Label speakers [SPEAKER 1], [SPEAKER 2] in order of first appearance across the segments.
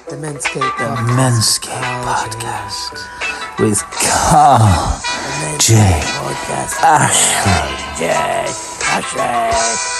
[SPEAKER 1] The Menscape
[SPEAKER 2] The
[SPEAKER 1] Podcast.
[SPEAKER 2] Menscape Podcast with Carl.J. Ashley.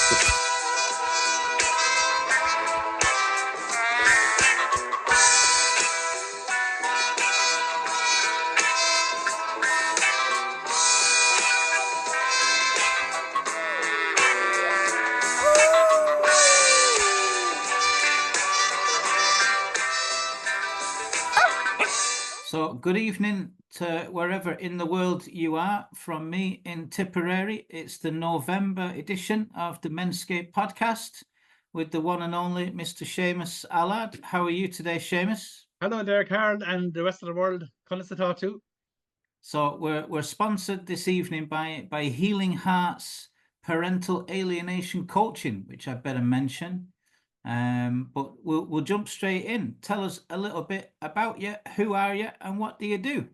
[SPEAKER 3] So, good evening to wherever in the world you are. From me in Tipperary, it's the November edition of the Menscape Podcast with the one and only Mr. Seamus Allard. How are you today, Seamus?
[SPEAKER 4] Hello there, Carl, and the rest of the world. Can I talk to?
[SPEAKER 3] So, we're sponsored this evening by Healing Hearts Parental Alienation Coaching, which I better mention. But we'll jump straight in. Tell us a little bit about you. Who are you and what do you do?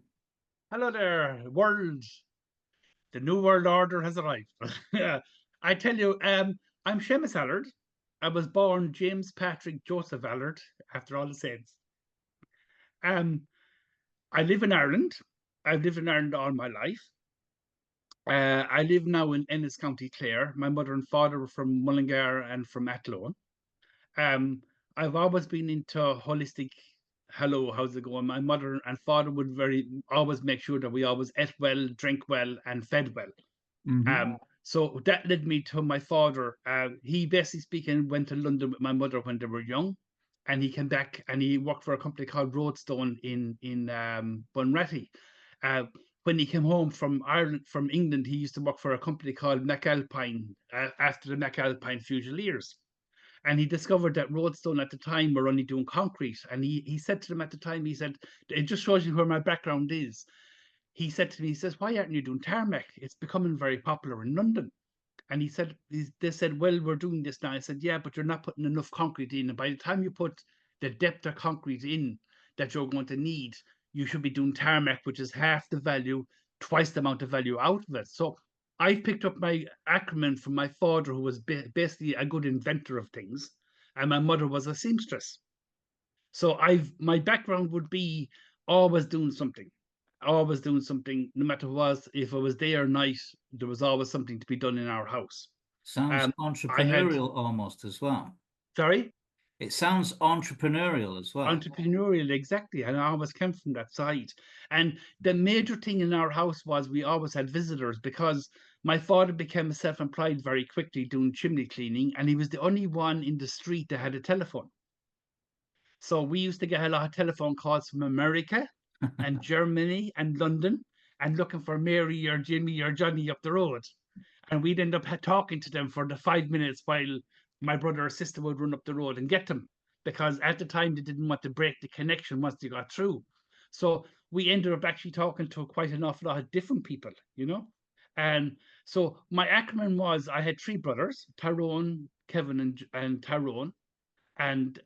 [SPEAKER 4] Hello there, world. The new world order has arrived. I tell you, I'm Seamus Allard. I was born James Patrick Joseph Allard, after all the saints. I live in Ireland. I've lived in Ireland all my life. I live now in Ennis, County Clare. My mother and father were from Mullingar and from Athlone. I've always been into holistic. Hello, how's it going? My mother and father would always make sure that we always ate well, drank well, and fed well.
[SPEAKER 3] Mm-hmm.
[SPEAKER 4] So that led me to my father. He basically speaking went to London with my mother when they were young, and he came back and he worked for a company called Roadstone in Bunratty. When he came home from England, he used to work for a company called McAlpine after the McAlpine Fusiliers. And he discovered that Roadstone at the time were only doing concrete. And he said to them at the time, he said, it just shows you where my background is. He said to me, he says, why aren't you doing tarmac? It's becoming very popular in London. And they said, well, we're doing this now. I said, yeah, but you're not putting enough concrete in. And by the time you put the depth of concrete in that you're going to need, you should be doing tarmac, which is half the value, twice the amount of value out of it. So I picked up my acronym from my father, who was basically a good inventor of things, and my mother was a seamstress. So my background would be always doing something, no matter what. If I was day or night, there was always something to be done in our house.
[SPEAKER 3] Sounds entrepreneurial almost as well.
[SPEAKER 4] Sorry?
[SPEAKER 3] It sounds entrepreneurial as well.
[SPEAKER 4] Entrepreneurial, exactly. And I always came from that side. And the major thing in our house was we always had visitors, because my father became self-employed very quickly doing chimney cleaning, and he was the only one in the street that had a telephone. So we used to get a lot of telephone calls from America and Germany and London, and looking for Mary or Jimmy or Johnny up the road. And we'd end up talking to them for the 5 minutes while my brother or sister would run up the road and get them, because at the time they didn't want to break the connection once they got through. So we ended up actually talking to quite an awful lot of different people, And so my acronym was, I had three brothers, Tyrone, Kevin, and Tyrone. And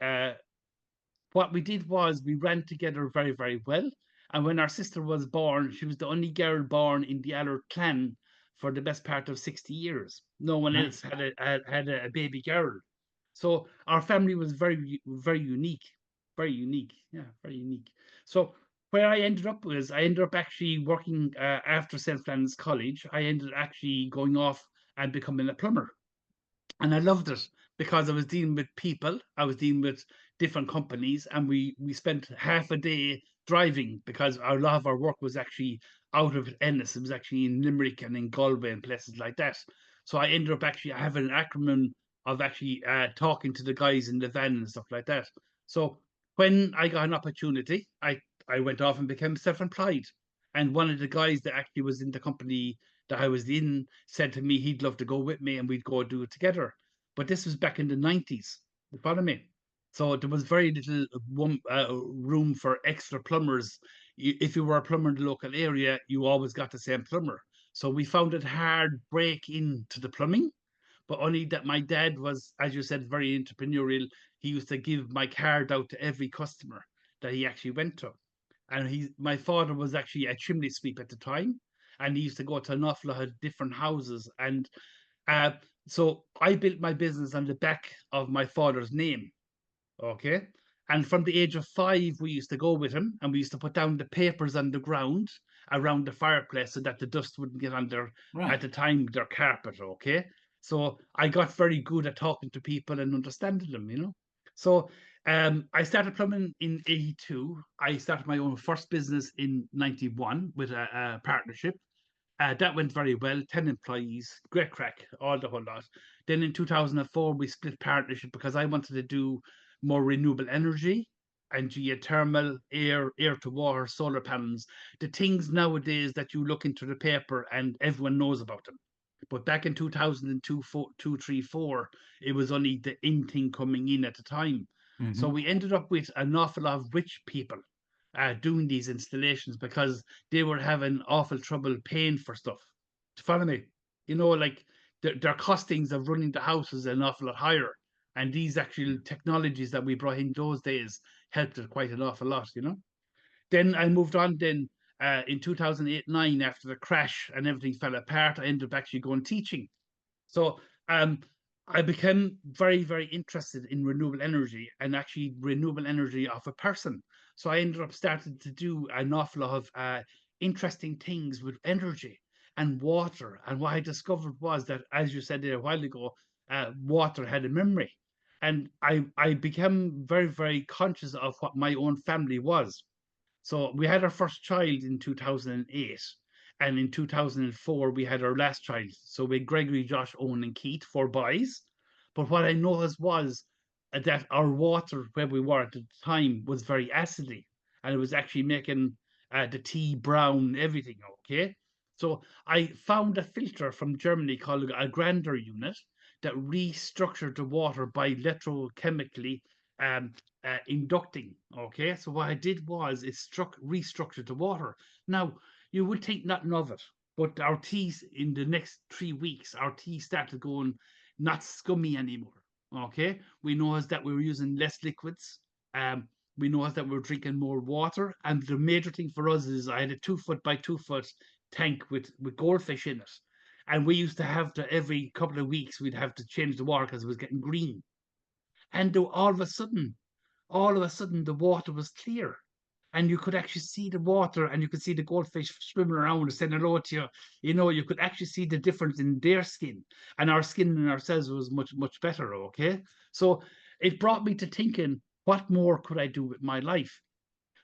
[SPEAKER 4] what we did was we ran together very, very well. And when our sister was born, she was the only girl born in the Allard clan for the best part of 60 years. No one else had a baby girl. So our family was very, very unique. Very unique. Yeah, very unique. So where I ended up actually working after St. Flannan's College. I ended actually going off and becoming a plumber. And I loved it, because I was dealing with people, I was dealing with different companies, and we spent half a day driving, because a lot of our work was actually out of Ennis. It was actually in Limerick and in Galway and places like that. So I ended up actually having an acronym of actually talking to the guys in the van and stuff like that. So when I got an opportunity, I went off and became self-employed. And one of the guys that actually was in the company that I was in said to me he'd love to go with me and we'd go do it together. But this was back in the 90s. You follow me? So there was very little room for extra plumbers. If you were a plumber in the local area, you always got the same plumber. So we found it hard break into the plumbing, but only that my dad was, as you said, very entrepreneurial. He used to give my card out to every customer that he actually went to. And my father was actually a chimney sweep at the time, and he used to go to an awful lot of different houses. And so I built my business on the back of my father's name. Okay. And from the age of 5, we used to go with him, and we used to put down the papers on the ground around the fireplace so that the dust wouldn't get on their, at the time, their carpet, okay? So I got very good at talking to people and understanding them, you know? So I started plumbing in 82. I started my own first business in 91 with a partnership. That went very well, 10 employees, great crack, all the whole lot. Then in 2004, we split partnership because I wanted to do more renewable energy and geothermal, air to water, solar panels, the things nowadays that you look into the paper and everyone knows about them. But back in 2002, 2, 3, 4, it was only the in thing coming in at the time. So we ended up with an awful lot of rich people doing these installations because they were having awful trouble paying for stuff. Do you follow me? You know, like their costings of running the house is an awful lot higher. And these actual technologies that we brought in those days helped it quite an awful lot, you know. Then I moved on then in 2008-9 after the crash and everything fell apart. I ended up actually going teaching. So I became very, very interested in renewable energy and actually renewable energy of a person. So I ended up starting to do an awful lot of interesting things with energy and water. And what I discovered was that, as you said there a while ago, water had a memory. And I became very, very conscious of what my own family was. So we had our first child in 2008. And in 2004, we had our last child. So we had Gregory, Josh, Owen, and Keith, 4 boys. But what I noticed was that our water, where we were at the time, was very acidy. And it was actually making the tea brown, everything, okay? So I found a filter from Germany called a Grander unit that restructured the water by electrochemically um, inducting. Okay, so what I did was it restructured the water. Now you would think nothing of it, but our teas in the next 3 weeks, our tea started going not scummy anymore. Okay, we noticed that we were using less liquids. Um, we noticed that we were drinking more water, and the major thing for us is I had a 2 foot by 2 foot tank with goldfish in it, and we used to have to every couple of weeks we'd have to change the water because it was getting green. And all of a sudden the water was clear and you could actually see the water and you could see the goldfish swimming around and saying hello to you. You know, you could actually see the difference in their skin, and our skin in ourselves was much, much better. Okay. So it brought me to thinking, what more could I do with my life?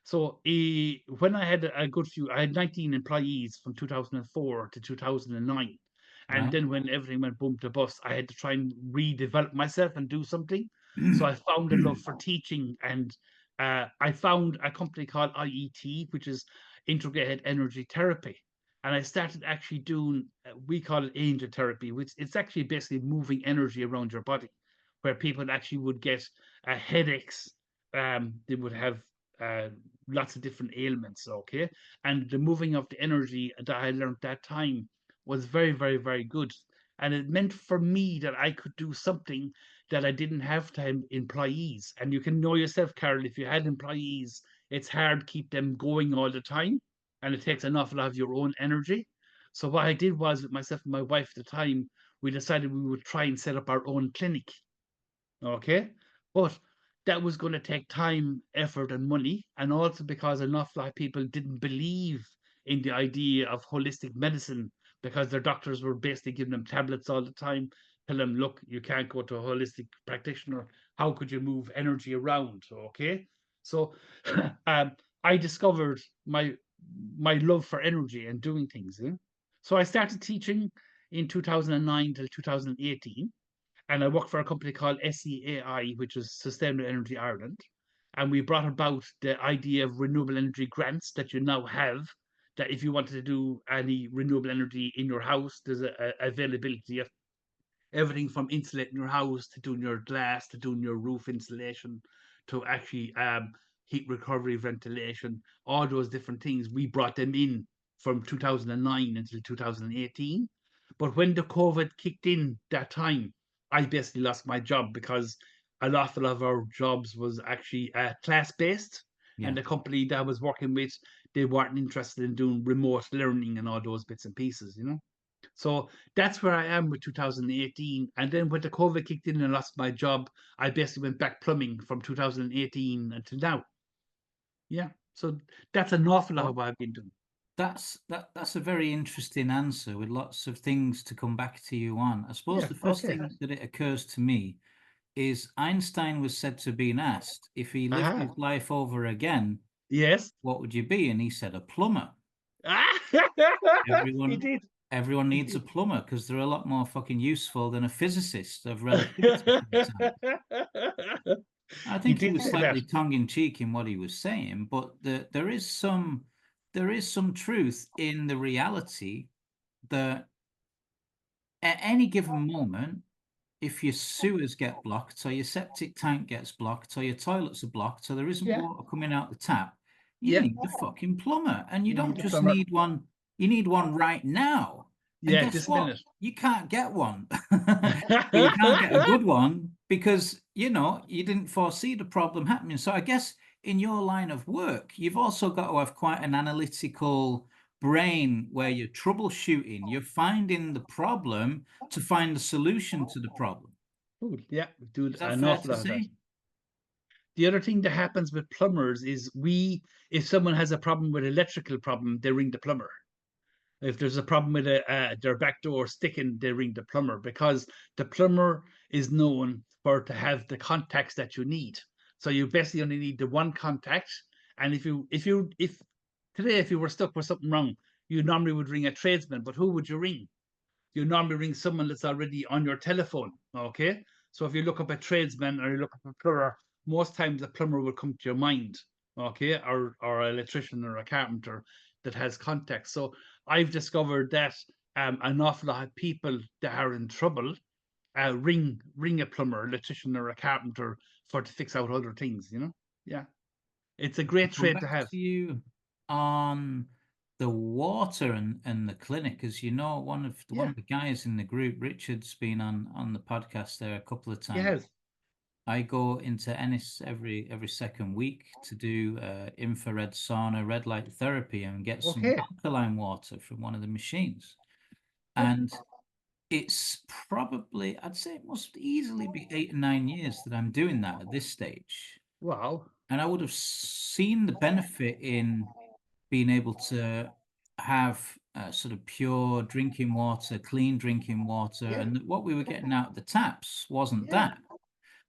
[SPEAKER 4] So when I had a good few, I had 19 employees from 2004 to 2009. And then when everything went boom to bust, I had to try and redevelop myself and do something. So I found a love for teaching, and I found a company called IET, which is Integrated Energy Therapy. And I started actually doing, we call it angel therapy, which it's actually basically moving energy around your body, where people actually would get headaches. They would have uh, lots of different ailments, okay? And the moving of the energy that I learned that time was very, very, very good. And it meant for me that I could do something that I didn't have to have employees. And you can know yourself, Carol, if you had employees, it's hard to keep them going all the time. And it takes an awful lot of your own energy. So what I did was with myself and my wife at the time, we decided we would try and set up our own clinic. Okay. But that was going to take time, effort, and money. And also because an awful lot of people didn't believe in the idea of holistic medicine because their doctors were basically giving them tablets all the time, tell them, look, you can't go to a holistic practitioner. How could you move energy around? Okay. So I discovered my love for energy and doing things. So I started teaching in 2009 till 2018, and I worked for a company called SEAI, which is Sustainable Energy Ireland. And we brought about the idea of renewable energy grants that you now have. That if you wanted to do any renewable energy in your house, there's a availability of everything from insulating your house to doing your glass to doing your roof insulation to actually heat recovery, ventilation, all those different things. We brought them in from 2009 until 2018. But when the COVID kicked in that time, I basically lost my job because a lot of our jobs was actually class based.
[SPEAKER 3] Yeah.
[SPEAKER 4] And the company that I was working with, they weren't interested in doing remote learning and all those bits and pieces, you know. So that's where I am with 2018. And then when the COVID kicked in and lost my job, I basically went back plumbing from 2018 until now. Yeah. So that's an awful lot of what I've been doing.
[SPEAKER 3] That's a very interesting answer with lots of things to come back to you on. I suppose
[SPEAKER 4] Yeah.
[SPEAKER 3] the first
[SPEAKER 4] Okay.
[SPEAKER 3] thing that it occurs to me is Einstein was said to have been asked if he lived his life over again,
[SPEAKER 4] Yes.
[SPEAKER 3] what would you be? And he said a plumber.
[SPEAKER 4] He
[SPEAKER 3] Everyone
[SPEAKER 4] did.
[SPEAKER 3] everyone
[SPEAKER 4] He
[SPEAKER 3] needs a
[SPEAKER 4] did.
[SPEAKER 3] plumber because they're a lot more fucking useful than a physicist of relativity sometimes. I
[SPEAKER 4] He
[SPEAKER 3] think he
[SPEAKER 4] did
[SPEAKER 3] was
[SPEAKER 4] say that.
[SPEAKER 3] slightly tongue in cheek in what he was saying, but there is some truth in the reality that at any given moment, if your sewers get blocked, or your septic tank gets blocked, or your toilets are blocked, or there isn't
[SPEAKER 4] Yeah.
[SPEAKER 3] water coming out the tap, you
[SPEAKER 4] Yeah.
[SPEAKER 3] need a fucking plumber. And you
[SPEAKER 4] You
[SPEAKER 3] don't
[SPEAKER 4] need a
[SPEAKER 3] just
[SPEAKER 4] plumber.
[SPEAKER 3] need one, you need one right now. And
[SPEAKER 4] Yeah.
[SPEAKER 3] guess
[SPEAKER 4] This
[SPEAKER 3] what?
[SPEAKER 4] minute.
[SPEAKER 3] You can't get one. But you can't get a good one because, you didn't foresee the problem happening. So I guess in your line of work, you've also got to have quite an analytical brain where you're troubleshooting, you're finding the problem to find the solution to the problem.
[SPEAKER 4] Cool. Yeah. We do
[SPEAKER 3] Is that
[SPEAKER 4] an
[SPEAKER 3] fair
[SPEAKER 4] awful
[SPEAKER 3] to
[SPEAKER 4] lot of that.
[SPEAKER 3] say?
[SPEAKER 4] The other thing that happens with plumbers is if someone has a problem with electrical problem, they ring the plumber. If there's a problem with their back door sticking, they ring the plumber because the plumber is known for to have the contacts that you need. So you basically only need the one contact. And if today if you were stuck with something wrong, you normally would ring a tradesman. But who would you ring? You normally ring someone that's already on your telephone. Okay. So if you look up a tradesman or you look up a plumber, most times a plumber will come to your mind. Okay. Or an electrician or a carpenter that has contacts. So I've discovered that an awful lot of people that are in trouble ring a plumber, electrician, or a carpenter for to fix out other things. Yeah, it's a
[SPEAKER 3] To
[SPEAKER 4] great
[SPEAKER 3] come
[SPEAKER 4] trade to
[SPEAKER 3] back
[SPEAKER 4] have.
[SPEAKER 3] to you on the water and the clinic, as you know, one
[SPEAKER 4] Yeah,
[SPEAKER 3] of the guys in the group, Richard's been on the podcast there a couple of times.
[SPEAKER 4] yes.
[SPEAKER 3] I go into Ennis every second week to do infrared sauna, red light therapy, and get some
[SPEAKER 4] Okay.
[SPEAKER 3] alkaline water from one of the machines.
[SPEAKER 4] Yeah.
[SPEAKER 3] And it's probably, I'd say it must easily be 8 or 9 years that I'm doing that at this stage.
[SPEAKER 4] Wow.
[SPEAKER 3] And I would have seen the benefit in being able to have sort of pure drinking water, clean drinking water,
[SPEAKER 4] Yeah.
[SPEAKER 3] and what we were getting out of the taps wasn't
[SPEAKER 4] Yeah.
[SPEAKER 3] that.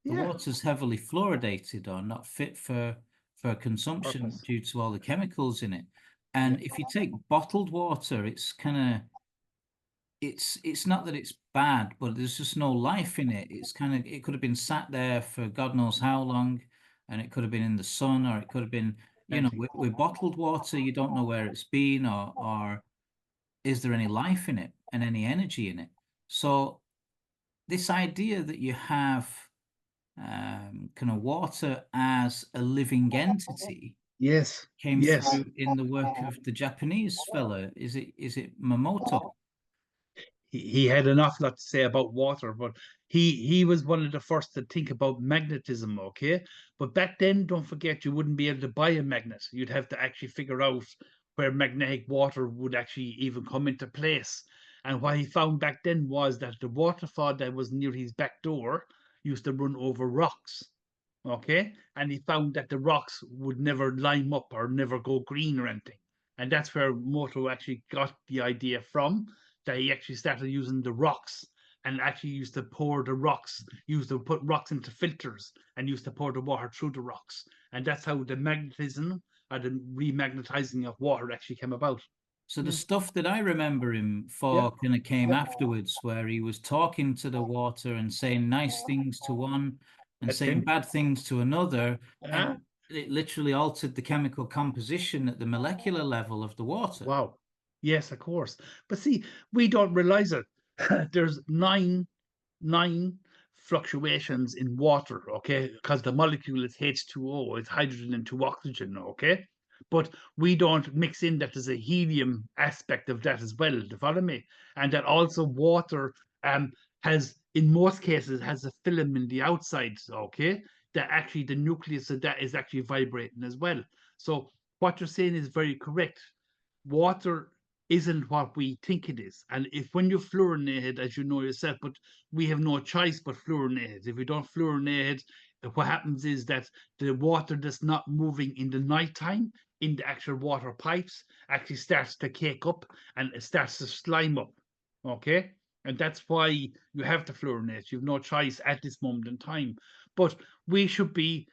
[SPEAKER 3] The
[SPEAKER 4] Yeah.
[SPEAKER 3] water's heavily fluoridated or not fit for consumption
[SPEAKER 4] Purpose.
[SPEAKER 3] due to all the chemicals in it.
[SPEAKER 4] Yeah.
[SPEAKER 3] And if you take bottled water, it's kind of it's not that it's bad, but there's just no life in it. It's kind of it could have been sat there for God knows how long, and it could have been in the sun, or it could have been,
[SPEAKER 4] Plenty.
[SPEAKER 3] with bottled water, you don't know where it's been, or is there any life in it and any energy in it. So this idea that you have kind of water as a living entity
[SPEAKER 4] Yes.
[SPEAKER 3] came
[SPEAKER 4] Yes.
[SPEAKER 3] through in the work of the Japanese fella. Is it Mamoto?
[SPEAKER 4] He had an awful lot to say about water, but he was one of the first to think about magnetism. Okay, but back then, don't forget, you wouldn't be able to buy a magnet. You'd have to actually figure out where magnetic water would actually even come into place. And what he found back then was that the waterfall that was near his back door used to run over rocks. Okay, and he found that the rocks would never lime up or never go green or anything. And that's where Moto actually got the idea from, that he actually started using the rocks and actually used to pour the rocks, used to put rocks into filters and used to pour the water through the rocks. And that's how the magnetism or the remagnetizing of water actually came about.
[SPEAKER 3] So the
[SPEAKER 4] Yeah.
[SPEAKER 3] stuff that I remember him
[SPEAKER 4] Yeah.
[SPEAKER 3] for kind of came afterwards, where he was talking to the water and saying nice things to one and
[SPEAKER 4] That
[SPEAKER 3] saying
[SPEAKER 4] thing.
[SPEAKER 3] bad things to another,
[SPEAKER 4] Ah,
[SPEAKER 3] and it literally altered the chemical composition at the molecular level of the water.
[SPEAKER 4] wow. Yes, of course. But see, we don't realize it. There's nine fluctuations in water, okay? Because the molecule is H2O, it's hydrogen and two oxygen, okay? But we don't mix in that there's a helium aspect of that as well. Do you follow me? And that also water has, in most cases, has a film in the outside, okay? That actually the nucleus of that is actually vibrating as well. So what you're saying is very correct. Water isn't what we think it is. And if when you fluorinate it, as you know yourself, but we have no choice but fluorinate it. If we don't fluorinate it, what happens is that the water that's not moving in the nighttime in the actual water pipes actually starts to cake up and it starts to slime up. Okay. And that's why you have to fluorinate. You have no choice at this moment in time. But we should be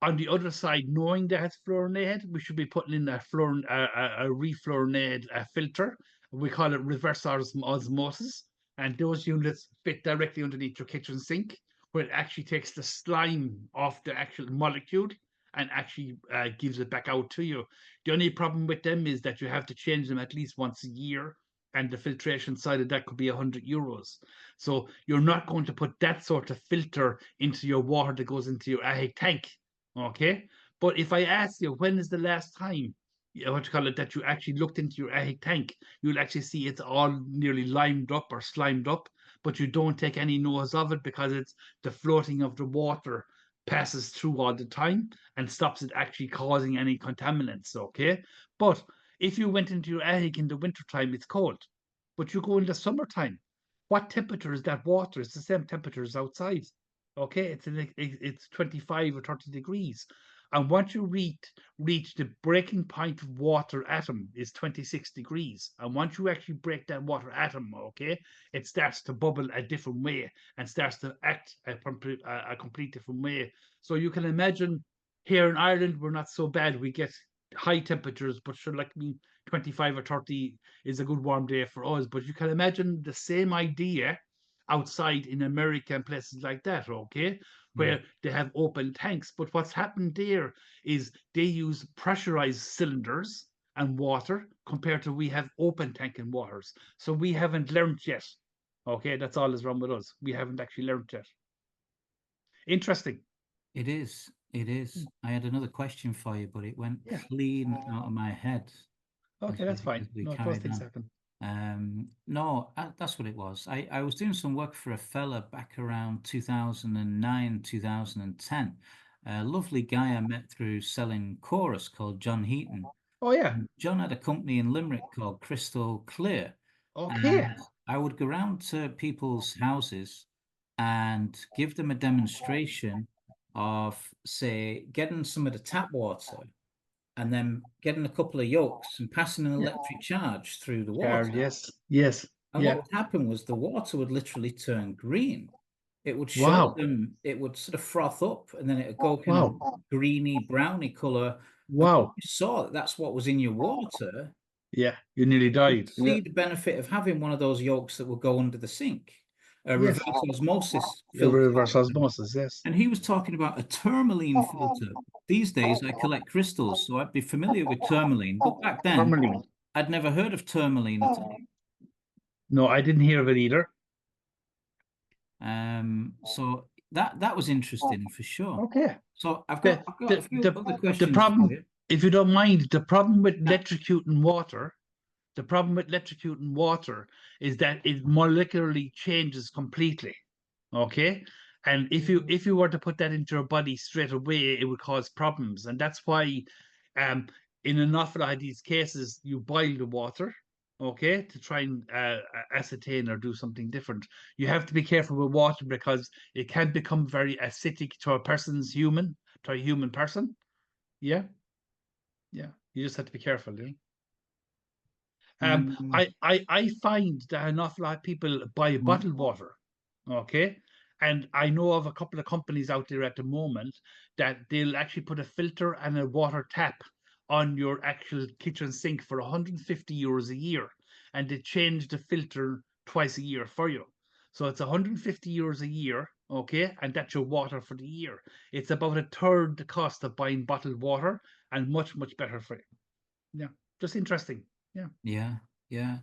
[SPEAKER 4] on the other side, knowing that it's fluorinated, we should be putting in a refluorinated filter. We call it reverse osmosis. And those units fit directly underneath your kitchen sink, where it actually takes the slime off the actual molecule and actually gives it back out to you. The only problem with them is that you have to change them at least once a year. And the filtration side of that could be €100. So you're not going to put that sort of filter into your water that goes into your attic tank. Okay. But if I ask you, when is the last time, what you call it, that you actually looked into your attic tank, you'll actually see it's all nearly limed up or slimed up, but you don't take any notice of it because it's the floating of the water passes through all the time and stops it actually causing any contaminants. Okay. But if you went into your attic in the wintertime, it's cold. But you go in the summertime, what temperature is that water? It's the same temperature as outside. Okay, it's 25 or 30 degrees. And once you reach the breaking point of water atom is 26 degrees. And once you actually break that water atom, okay, it starts to bubble a different way and starts to act a complete different way. So you can imagine here in Ireland, we're not so bad. We get high temperatures, but sure, like me, 25 or 30 is a good warm day for us. But you can imagine the same idea outside in America and places like that, okay, where they have open tanks. But what's happened there is they use pressurized cylinders and water compared to we have open tank and waters. So we haven't learned yet. Okay, that's all is wrong with us. We haven't actually learned yet. Interesting.
[SPEAKER 3] It is. It is. I had another question for you, but it went
[SPEAKER 4] Yeah.
[SPEAKER 3] clean out of my head.
[SPEAKER 4] Okay, that's fine.
[SPEAKER 3] We
[SPEAKER 4] No, those
[SPEAKER 3] carried
[SPEAKER 4] things
[SPEAKER 3] on.
[SPEAKER 4] happen.
[SPEAKER 3] No, that's what it was. I was doing some work for a fella back around 2009, 2010. A lovely guy I met through selling chorus called John Heaton.
[SPEAKER 4] Oh yeah.
[SPEAKER 3] John had a company in Limerick called Crystal Clear.
[SPEAKER 4] Okay.
[SPEAKER 3] And I would go round to people's houses and give them a demonstration of, say, getting some of the tap water and then getting a couple of yolks and passing an electric charge through the water.
[SPEAKER 4] Yes. Yes.
[SPEAKER 3] And
[SPEAKER 4] Yeah.
[SPEAKER 3] what would happen was the water would literally turn green. It would show
[SPEAKER 4] Wow.
[SPEAKER 3] them, it would sort of froth up and then it would go kind
[SPEAKER 4] Wow.
[SPEAKER 3] of greeny, browny color.
[SPEAKER 4] Wow.
[SPEAKER 3] You saw that that's what was in your water.
[SPEAKER 4] Yeah. You nearly
[SPEAKER 3] You
[SPEAKER 4] died.
[SPEAKER 3] see the benefit of having one of those yolks that will go under the sink, a
[SPEAKER 4] Yes.
[SPEAKER 3] reverse osmosis
[SPEAKER 4] Yeah,
[SPEAKER 3] filter.
[SPEAKER 4] reverse osmosis. Yes.
[SPEAKER 3] And he was talking about a tourmaline filter. These days, I collect crystals, so I'd be familiar with tourmaline. But back then,
[SPEAKER 4] Tourmaline.
[SPEAKER 3] I'd never heard of tourmaline at all.
[SPEAKER 4] No, I didn't hear of it either.
[SPEAKER 3] So that was interesting for sure.
[SPEAKER 4] Okay.
[SPEAKER 3] So I've got a few other questions.
[SPEAKER 4] The problem,
[SPEAKER 3] for you.
[SPEAKER 4] if you don't mind, the problem with electrocuting water, is that it molecularly changes completely. Okay. And if you were to put that into your body straight away, it would cause problems. And that's why in an awful lot of these cases, you boil the water, okay, to try and ascertain or do something different. You have to be careful with water because it can become very acidic to a human person. Yeah. Yeah. You just have to be careful, you know? I find that an awful lot of people buy bottled water, okay? And I know of a couple of companies out there at the moment that they'll actually put a filter and a water tap on your actual kitchen sink for €150 a year, and they change the filter twice a year for you. So it's €150 a year, okay? And that's your water for the year. It's about a third the cost of buying bottled water and much, much better for you. Yeah, just interesting. Yeah.
[SPEAKER 3] Yeah.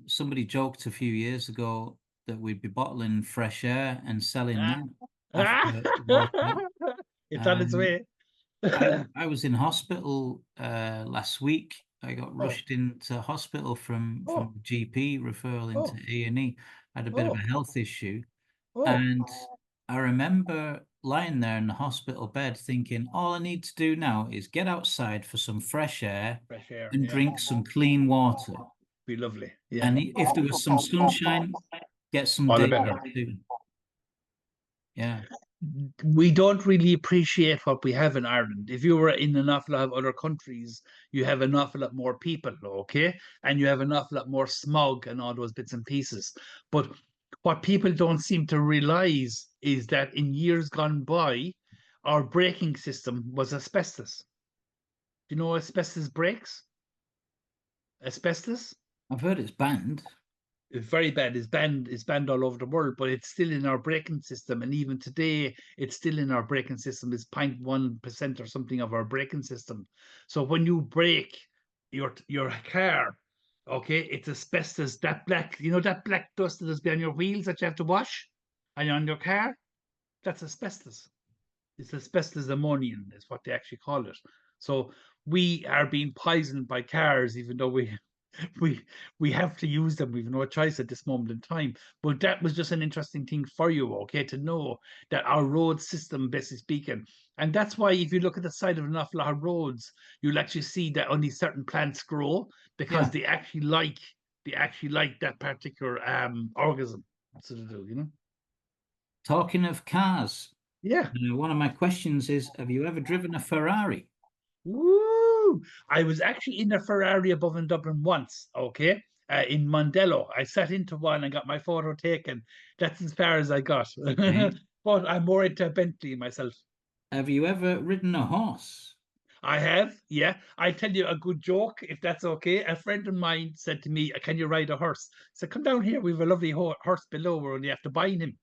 [SPEAKER 3] Somebody joked a few years ago that we'd be bottling fresh air and selling that after water.
[SPEAKER 4] It's on its way.
[SPEAKER 3] I was in hospital last week. I got rushed into hospital from GP referral into A&E. I had a bit of a health issue, and I remember lying there in the hospital bed thinking, all I need to do now is get outside for some fresh air
[SPEAKER 4] Fresh air.
[SPEAKER 3] and
[SPEAKER 4] Yeah.
[SPEAKER 3] drink some clean water.
[SPEAKER 4] Be lovely. Yeah.
[SPEAKER 3] And if there was some sunshine, get some
[SPEAKER 4] All the
[SPEAKER 3] daylight
[SPEAKER 4] better.
[SPEAKER 3] too. Yeah.
[SPEAKER 4] We don't really appreciate what we have in Ireland. If you were in an awful lot of other countries, you have an awful lot more people, okay? And you have an awful lot more smog and all those bits and pieces. But what people don't seem to realize is that in years gone by, our braking system was asbestos. Do you know asbestos brakes? Asbestos?
[SPEAKER 3] I've heard it's banned.
[SPEAKER 4] It's very bad. It's banned all over the world, but it's still in our braking system. And even today, it's still in our braking system. It's 0.1% or something of our braking system. So when you brake your car, okay, it's asbestos, that black, that black dust that is behind your wheels that you have to wash and on your car, that's asbestos. It's asbestos ammonium, is what they actually call it. So we are being poisoned by cars, even though we have to use them. We've no choice at this moment in time. But that was just an interesting thing for you, okay, to know that our road system, basically speaking, and that's why if you look at the side of an awful lot of roads, you'll actually see that only certain plants grow because
[SPEAKER 3] Yeah.
[SPEAKER 4] they actually like that particular organism. That's what they do.
[SPEAKER 3] Talking of cars,
[SPEAKER 4] Yeah.
[SPEAKER 3] one of my questions is, have you ever driven a Ferrari?
[SPEAKER 4] Woo! I was actually in a Ferrari above in Dublin once, okay? In Mondello. I sat into one and got my photo taken. That's as far as I got.
[SPEAKER 3] Okay.
[SPEAKER 4] But I'm more into a Bentley myself.
[SPEAKER 3] Have you ever ridden a horse?
[SPEAKER 4] I have, yeah. I tell you a good joke, if that's okay. A friend of mine said to me, "Can you ride a horse?" I said, "Come down here. We have a lovely horse below. We're only have to bind him."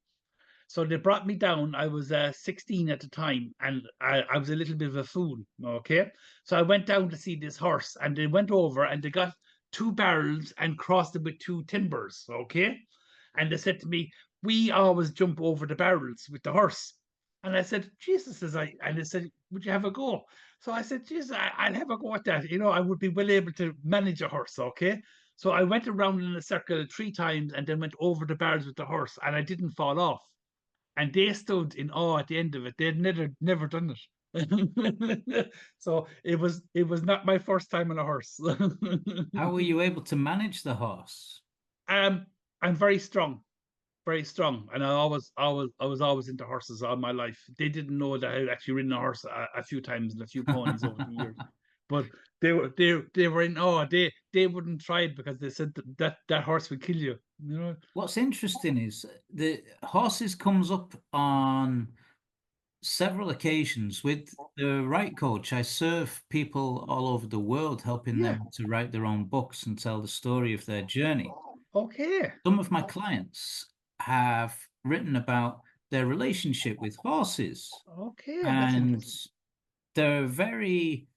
[SPEAKER 4] So they brought me down. I was 16 at the time, and I was a little bit of a fool. Okay, so I went down to see this horse, and they went over and they got two barrels and crossed them with two timbers. Okay, and they said to me, "We always jump over the barrels with the horse." And I said, "Jesus," and they said, "Would you have a go?" So I said, "Jesus, I'll have a go at that. I would be well able to manage a horse." Okay. So I went around in a circle 3 times and then went over the barrels with the horse, and I didn't fall off, and they stood in awe at the end of it. They'd never done it. So it was not my first time on a horse.
[SPEAKER 3] How were you able to manage the horse?
[SPEAKER 4] I'm very strong, very strong, and I was always into horses all my life. They didn't know that I had actually ridden a horse a few times and a few ponies over the years, but they were in awe. They wouldn't try it because they said that horse would kill you.
[SPEAKER 3] What's interesting is the horses comes up on several occasions with the right coach. I serve people all over the world, helping
[SPEAKER 4] Yeah.
[SPEAKER 3] them to write their own books and tell the story of their journey.
[SPEAKER 4] Okay.
[SPEAKER 3] Some of my clients have written about their relationship with horses,
[SPEAKER 4] Okay. That's
[SPEAKER 3] and
[SPEAKER 4] interesting.
[SPEAKER 3] they're very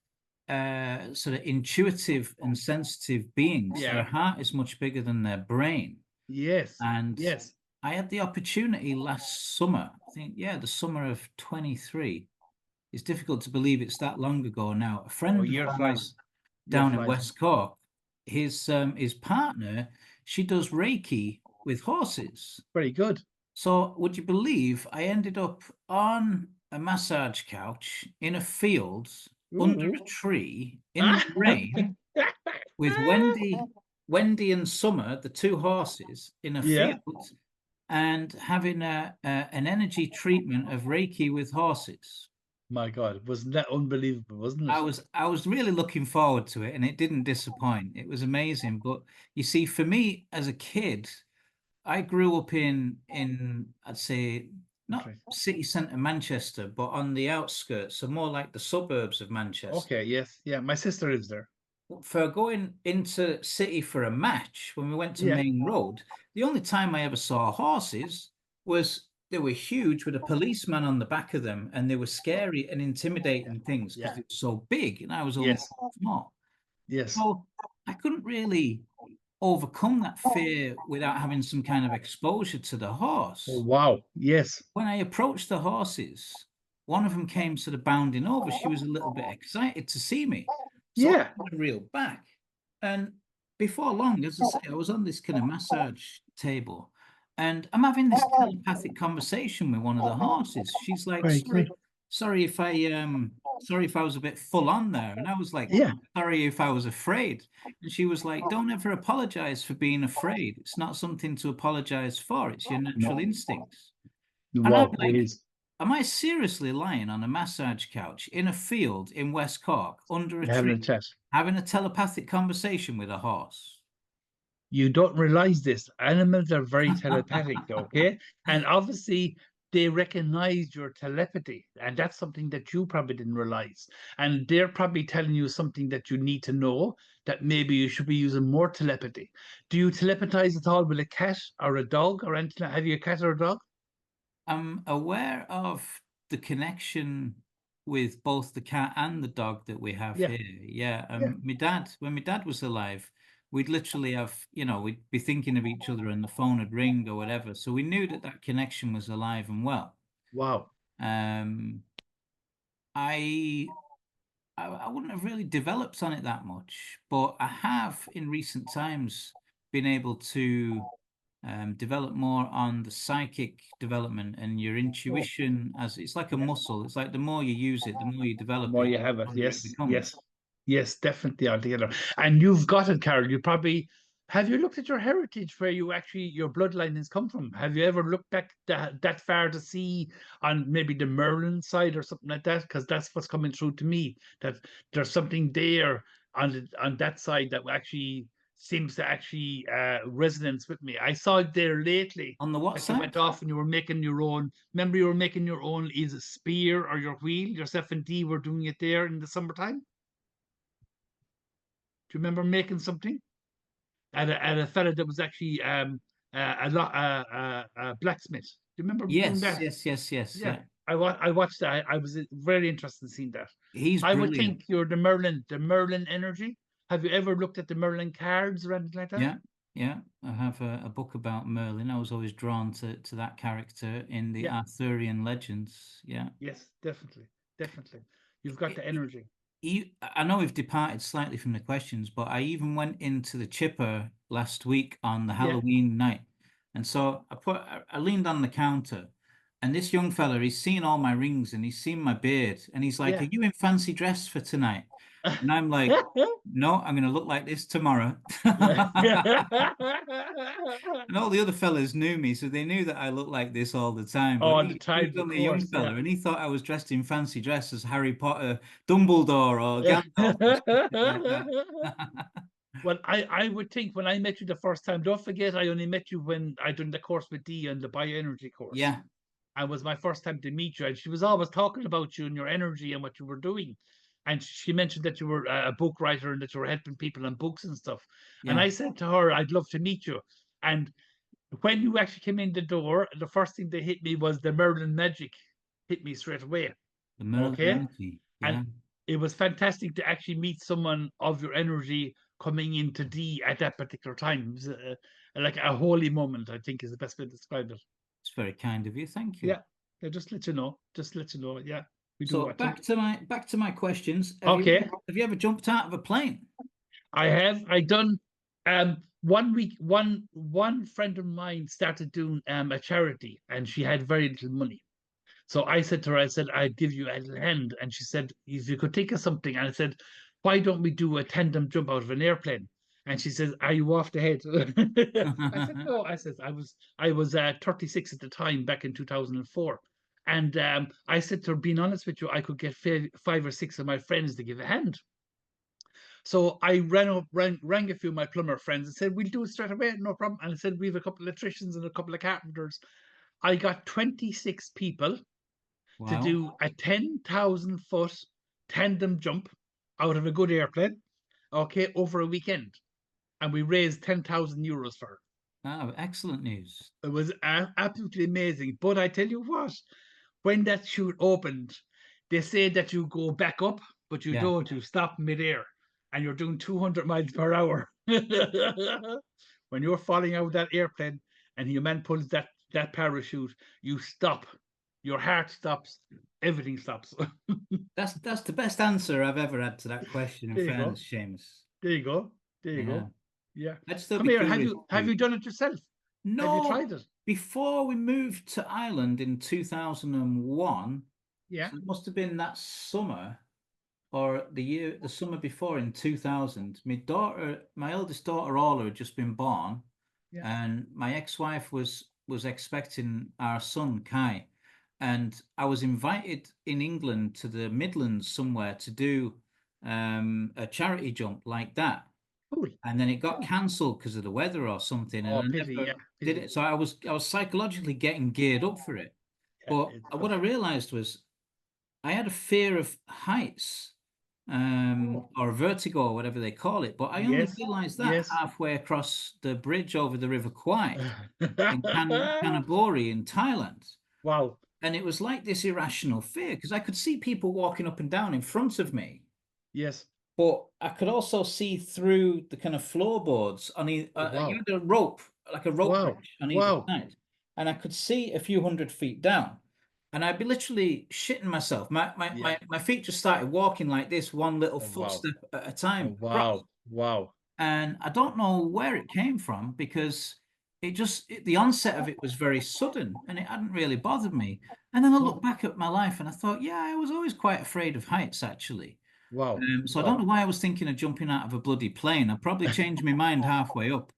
[SPEAKER 3] sort of intuitive and sensitive beings.
[SPEAKER 4] Yeah.
[SPEAKER 3] Their heart is much bigger than their brain.
[SPEAKER 4] Yes.
[SPEAKER 3] And
[SPEAKER 4] Yes.
[SPEAKER 3] I had the opportunity last summer, I think, the summer of 23. It's difficult to believe it's that long ago now. A friend
[SPEAKER 4] Year
[SPEAKER 3] of
[SPEAKER 4] flies.
[SPEAKER 3] ours
[SPEAKER 4] Year
[SPEAKER 3] down in
[SPEAKER 4] flies.
[SPEAKER 3] West Cork, his partner, she does Reiki with horses.
[SPEAKER 4] Very good.
[SPEAKER 3] So would you believe I ended up on a massage couch in a field under
[SPEAKER 4] Ooh.
[SPEAKER 3] a tree in the rain with Wendy and Summer, the two horses, in a
[SPEAKER 4] Yeah.
[SPEAKER 3] field and having an energy treatment of Reiki with horses.
[SPEAKER 4] My God, wasn't that unbelievable, wasn't it?
[SPEAKER 3] I was really looking forward to it, and it didn't disappoint. It was amazing. But you see, for me as a kid, I grew up in I'd say not
[SPEAKER 4] Okay.
[SPEAKER 3] city centre Manchester, but on the outskirts, so more like the suburbs of Manchester.
[SPEAKER 4] Okay, yes. Yeah, my sister lives there.
[SPEAKER 3] For going into city for a match, when we went to
[SPEAKER 4] Yeah.
[SPEAKER 3] Main Road, the only time I ever saw horses was they were huge with a policeman on the back of them, and they were scary and intimidating things because
[SPEAKER 4] Yeah.
[SPEAKER 3] they were so big, and I was only
[SPEAKER 4] Yes.
[SPEAKER 3] small.
[SPEAKER 4] Yes.
[SPEAKER 3] So I couldn't really overcome that fear without having some kind of exposure to the horse.
[SPEAKER 4] Oh, wow. Yes.
[SPEAKER 3] When I approached the horses, one of them came sort of bounding over. She was a little bit excited to see me. So
[SPEAKER 4] Yeah.
[SPEAKER 3] I reeled back. And before long, as I say, I was on this kind of massage table. And I'm having this telepathic conversation with one of the horses. She's like,
[SPEAKER 4] Very
[SPEAKER 3] sorry,
[SPEAKER 4] good.
[SPEAKER 3] sorry if I was a bit full on there. And I was like,
[SPEAKER 4] Yeah.
[SPEAKER 3] sorry if I was afraid. And she was like, don't ever apologize for being afraid. It's not something to apologize for. It's your natural instincts. And I'm
[SPEAKER 4] Wow,
[SPEAKER 3] like,
[SPEAKER 4] it is.
[SPEAKER 3] am I seriously lying on a massage couch in a field in West Cork under a
[SPEAKER 4] You're having a
[SPEAKER 3] tree,
[SPEAKER 4] chat.
[SPEAKER 3] having a telepathic conversation with a horse?
[SPEAKER 4] You don't realize this. Animals are very telepathic, okay? And obviously, they recognize your telepathy. And that's something that you probably didn't realize. And they're probably telling you something that you need to know, that maybe you should be using more telepathy. Do you telepathize at all with a cat or a dog or anything? Have you a cat or a dog?
[SPEAKER 3] I'm aware of the connection with both the cat and the dog that we have
[SPEAKER 4] Yeah,
[SPEAKER 3] here. Yeah.
[SPEAKER 4] yeah.
[SPEAKER 3] When my dad was alive, we'd literally have, we'd be thinking of each other and the phone would ring or whatever. So we knew that that connection was alive and well.
[SPEAKER 4] Wow.
[SPEAKER 3] Um, I wouldn't have really developed on it that much, but I have in recent times been able to develop more on the psychic development and your intuition. As it's like a muscle. It's like the more you use it, the more you
[SPEAKER 4] The
[SPEAKER 3] develop
[SPEAKER 4] more
[SPEAKER 3] it,
[SPEAKER 4] you
[SPEAKER 3] the
[SPEAKER 4] have it.
[SPEAKER 3] stronger it
[SPEAKER 4] Yes,
[SPEAKER 3] becomes.
[SPEAKER 4] yes, yes, definitely altogether. And you've got it, Carol. You probably have you looked at your heritage where you actually your bloodline has come from? Have you ever looked back that far to see on maybe the Merlin side or something like that? Because that's what's coming through to me, that there's something there on that side that actually seems to actually resonance with me. I saw it there lately
[SPEAKER 3] On the what
[SPEAKER 4] that you
[SPEAKER 3] side?
[SPEAKER 4] went off and you were making your own. Remember, you were making your own is a spear or your wheel. Yourself and Dee were doing it there in the summertime. Do you remember making something at a fella that was actually a blacksmith? Do you remember doing
[SPEAKER 3] Yes,
[SPEAKER 4] that?
[SPEAKER 3] yes, yes, yes.
[SPEAKER 4] Yeah,
[SPEAKER 3] Yeah,
[SPEAKER 4] I watched that. I was very interested in seeing that.
[SPEAKER 3] he's
[SPEAKER 4] I would
[SPEAKER 3] brilliant.
[SPEAKER 4] think you're the Merlin energy. Have you ever looked at the Merlin cards or anything like that?
[SPEAKER 3] Yeah, yeah. I have a book about Merlin. I was always drawn to that character in the
[SPEAKER 4] Yeah.
[SPEAKER 3] Arthurian legends. Yeah.
[SPEAKER 4] Yes, definitely, definitely. You've got the energy.
[SPEAKER 3] I know we've departed slightly from the questions, but I even went into the chipper last week on the
[SPEAKER 4] Yeah.
[SPEAKER 3] Halloween night. And so I leaned on the counter, and this young fella, he's seen all my rings and he's seen my beard, and he's like,
[SPEAKER 4] Yeah.
[SPEAKER 3] "Are you in fancy dress for tonight?" And I'm like, "No, I'm going to look like this tomorrow."
[SPEAKER 4] Yeah.
[SPEAKER 3] And all the other fellas knew me, so they knew that I looked like this all the time. But
[SPEAKER 4] All the
[SPEAKER 3] he
[SPEAKER 4] time,
[SPEAKER 3] was
[SPEAKER 4] of
[SPEAKER 3] only a young
[SPEAKER 4] course.
[SPEAKER 3] fella, and he thought I was dressed in fancy dress as Harry Potter, Dumbledore, or
[SPEAKER 4] Yeah.
[SPEAKER 3] Gandalf, or something like that.
[SPEAKER 4] Well, I would think when I met you the first time, don't forget I only met you when I done the course with Dee and the bioenergy course.
[SPEAKER 3] Yeah,
[SPEAKER 4] And was my first time to meet you. And she was always talking about you and your energy and what you were doing. And she mentioned that you were a book writer and that you were helping people on books and stuff. And
[SPEAKER 3] yeah.
[SPEAKER 4] I said to her, I'd love to meet you. And when you actually came in the door, the first thing that hit me was the Merlin magic hit me straight away.
[SPEAKER 3] The Merlin
[SPEAKER 4] Okay.
[SPEAKER 3] energy.
[SPEAKER 4] And
[SPEAKER 3] Yeah,
[SPEAKER 4] it was fantastic to actually meet someone of your energy coming into D at that particular time. It was like a holy moment, I think is the best way to describe it.
[SPEAKER 3] it's very kind of you. Thank you.
[SPEAKER 4] Yeah. Yeah, just let you know. Just let you know. Yeah. We do
[SPEAKER 3] So
[SPEAKER 4] want to.
[SPEAKER 3] back to my questions.
[SPEAKER 4] Okay.
[SPEAKER 3] Have you ever jumped out of a plane?
[SPEAKER 4] I have. I done 1 week, one friend of mine started doing a charity and she had very little money. So I said to her, I said, I'd give you a little hand. And she said, if you could think of something. And I said, why don't we do a tandem jump out of an airplane? And she says, are you off the head? I said, no. I said, I was 36 at the time back in 2004. And I said to her, being honest with you, I could get 5 or 6 of my friends to give a hand. So I rang a few of my plumber friends and said, we'll do it straight away, no problem. And I said, we have a couple of electricians and a couple of carpenters. I got 26 people to
[SPEAKER 3] Wow.
[SPEAKER 4] do a 10,000-foot tandem jump out of a good airplane, okay, over a weekend. And we raised 10,000 euros for it.
[SPEAKER 3] Oh, excellent news.
[SPEAKER 4] It was absolutely amazing. But I tell you what, when that chute opened, they say that you go back up, but you
[SPEAKER 3] Yeah.
[SPEAKER 4] don't. You stop midair and you're doing 200 miles per hour. When you're falling out of that airplane and your man pulls that parachute, you stop. Your heart stops. Everything stops.
[SPEAKER 3] That's the best answer I've ever had to that question, in
[SPEAKER 4] There you go.
[SPEAKER 3] fairness, Seamus.
[SPEAKER 4] There you go. There you
[SPEAKER 3] Yeah.
[SPEAKER 4] go. Yeah.
[SPEAKER 3] I'd still
[SPEAKER 4] Come
[SPEAKER 3] be
[SPEAKER 4] here.
[SPEAKER 3] curious to
[SPEAKER 4] Have
[SPEAKER 3] do
[SPEAKER 4] you
[SPEAKER 3] it.
[SPEAKER 4] done it yourself? Have you
[SPEAKER 3] No,
[SPEAKER 4] tried it?
[SPEAKER 3] before we moved to Ireland in 2001.
[SPEAKER 4] Yeah.
[SPEAKER 3] So it must have been that summer or the summer before in 2000. My eldest daughter, Orla, had just been born,
[SPEAKER 4] Yeah.
[SPEAKER 3] and my ex-wife was expecting our son, Kai. And I was invited in England to the Midlands somewhere to do a charity jump like that.
[SPEAKER 4] Cool.
[SPEAKER 3] And then it got cancelled because of the weather or something, and
[SPEAKER 4] Oh,
[SPEAKER 3] I
[SPEAKER 4] pity.
[SPEAKER 3] never
[SPEAKER 4] Yeah.
[SPEAKER 3] did
[SPEAKER 4] Pity.
[SPEAKER 3] it. So I was psychologically getting geared up for it.
[SPEAKER 4] Yeah,
[SPEAKER 3] But
[SPEAKER 4] it's
[SPEAKER 3] what
[SPEAKER 4] tough.
[SPEAKER 3] I realized was I had a fear of heights, or vertigo, or whatever they call it. But I only
[SPEAKER 4] Yes.
[SPEAKER 3] realized that
[SPEAKER 4] Yes.
[SPEAKER 3] halfway across the bridge over the River Kwai in Kanaburi in Thailand.
[SPEAKER 4] Wow.
[SPEAKER 3] And it was like this irrational fear because I could see people walking up and down in front of me,
[SPEAKER 4] Yes.
[SPEAKER 3] but I could also see through the kind of floorboards on you
[SPEAKER 4] Wow.
[SPEAKER 3] had a rope, like a rope
[SPEAKER 4] Wow.
[SPEAKER 3] bridge on either
[SPEAKER 4] Wow.
[SPEAKER 3] side, and I could see a few 100 feet down, and I'd be literally shitting myself.
[SPEAKER 4] Yeah.
[SPEAKER 3] My feet just started walking like this, one little
[SPEAKER 4] Oh, wow.
[SPEAKER 3] footstep at a
[SPEAKER 4] Oh,
[SPEAKER 3] time across.
[SPEAKER 4] wow. Wow.
[SPEAKER 3] And I don't know where it came from because the onset of it was very sudden and it hadn't really bothered me. And then I
[SPEAKER 4] Oh,
[SPEAKER 3] looked back at my life and I thought, yeah, I was always quite afraid of heights, actually.
[SPEAKER 4] wow.
[SPEAKER 3] So I don't
[SPEAKER 4] Wow.
[SPEAKER 3] know why I was thinking of jumping out of a bloody plane. I probably changed my mind halfway up.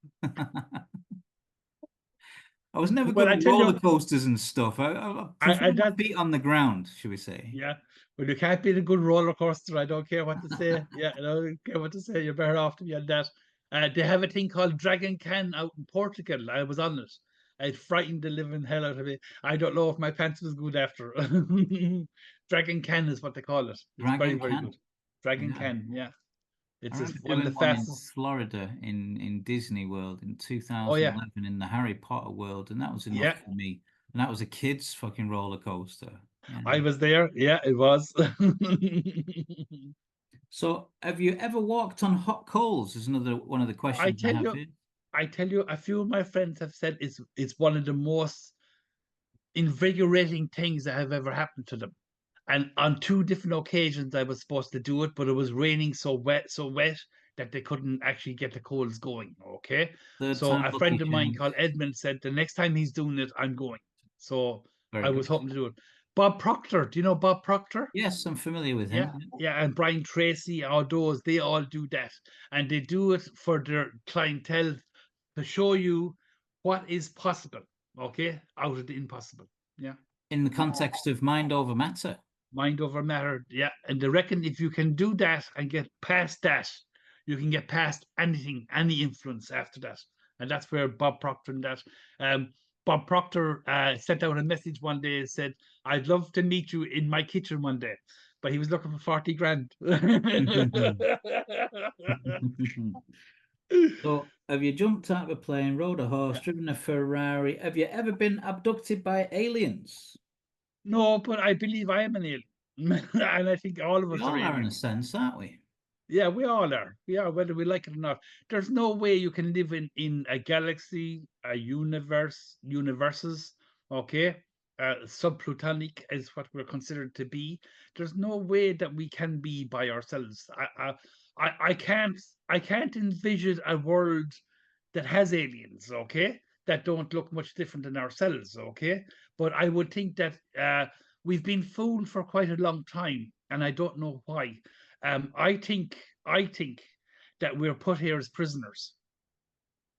[SPEAKER 3] I was never
[SPEAKER 4] Well,
[SPEAKER 3] good
[SPEAKER 4] I
[SPEAKER 3] at
[SPEAKER 4] tell
[SPEAKER 3] roller
[SPEAKER 4] you,
[SPEAKER 3] coasters and stuff. I prefer
[SPEAKER 4] I
[SPEAKER 3] my
[SPEAKER 4] that
[SPEAKER 3] feet on the ground, should we say?
[SPEAKER 4] yeah. Well, you can't beat a good roller coaster. I don't care what to say. Yeah, I don't care what to say. You're better off to be on that. They have a thing called Dragon Can out in Portugal. I was on it. It frightened the living hell out of me. I don't know if my pants was good after. Dragon Can is what they call it. It's very,
[SPEAKER 3] Dragon
[SPEAKER 4] very good.
[SPEAKER 3] can.
[SPEAKER 4] Dragon
[SPEAKER 3] Yeah.
[SPEAKER 4] Can, yeah.
[SPEAKER 3] I
[SPEAKER 4] It's
[SPEAKER 3] remember
[SPEAKER 4] one of the
[SPEAKER 3] doing one in
[SPEAKER 4] fastest.
[SPEAKER 3] Florida in Disney World in
[SPEAKER 4] Oh yeah,
[SPEAKER 3] 2011 in the Harry Potter world, and that was enough
[SPEAKER 4] yeah.
[SPEAKER 3] for me. And that was a kid's fucking roller coaster.
[SPEAKER 4] I
[SPEAKER 3] Yeah.
[SPEAKER 4] was there. Yeah, it was.
[SPEAKER 3] So, have you ever walked on hot coals? Is another one of the
[SPEAKER 4] I
[SPEAKER 3] questions I
[SPEAKER 4] tell
[SPEAKER 3] have
[SPEAKER 4] you,
[SPEAKER 3] here.
[SPEAKER 4] I tell you, a few of my friends have said it's one of the most invigorating things that have ever happened to them. And on two different occasions, I was supposed to do it, but it was raining so wet that they couldn't actually get the coals going. Okay,
[SPEAKER 3] Third
[SPEAKER 4] so
[SPEAKER 3] time,
[SPEAKER 4] a
[SPEAKER 3] lucky
[SPEAKER 4] friend of mine
[SPEAKER 3] charms.
[SPEAKER 4] called Edmund said the next time he's doing it, I'm going. So
[SPEAKER 3] Very
[SPEAKER 4] I was
[SPEAKER 3] good.
[SPEAKER 4] hoping to do it. Bob Proctor, do you know Bob Proctor?
[SPEAKER 3] Yes, I'm familiar with
[SPEAKER 4] Yeah,
[SPEAKER 3] him.
[SPEAKER 4] yeah, and Brian Tracy, all those, they all do that. And they do it for their clientele to show you what is possible, okay, out of the impossible. Yeah.
[SPEAKER 3] In the context of mind over matter.
[SPEAKER 4] Mind over matter. Yeah. And they reckon if you can do that and get past that, you can get past anything, any influence after that. And that's where Bob Proctor and that. Bob Proctor sent out a message one day and said, I'd love to meet you in my kitchen one day. But he was looking for 40 grand.
[SPEAKER 3] So, have you jumped out of a plane, rode a horse,
[SPEAKER 4] Yeah.
[SPEAKER 3] driven a Ferrari? Have you ever been abducted by aliens?
[SPEAKER 4] No, but I believe I am an alien. And I think all of
[SPEAKER 3] We
[SPEAKER 4] us are
[SPEAKER 3] all are in a
[SPEAKER 4] aliens.
[SPEAKER 3] sense, aren't we?
[SPEAKER 4] Yeah, we all are. We are, whether we like it or not. There's no way you can live in a galaxy, a universes, okay? Subplutonic is what we're considered to be. There's no way that we can be by ourselves. I can't envision a world that has aliens, okay? That don't look much different than ourselves, okay? But I would think that we've been fooled for quite a long time, and I don't know why. I think that we're put here as prisoners,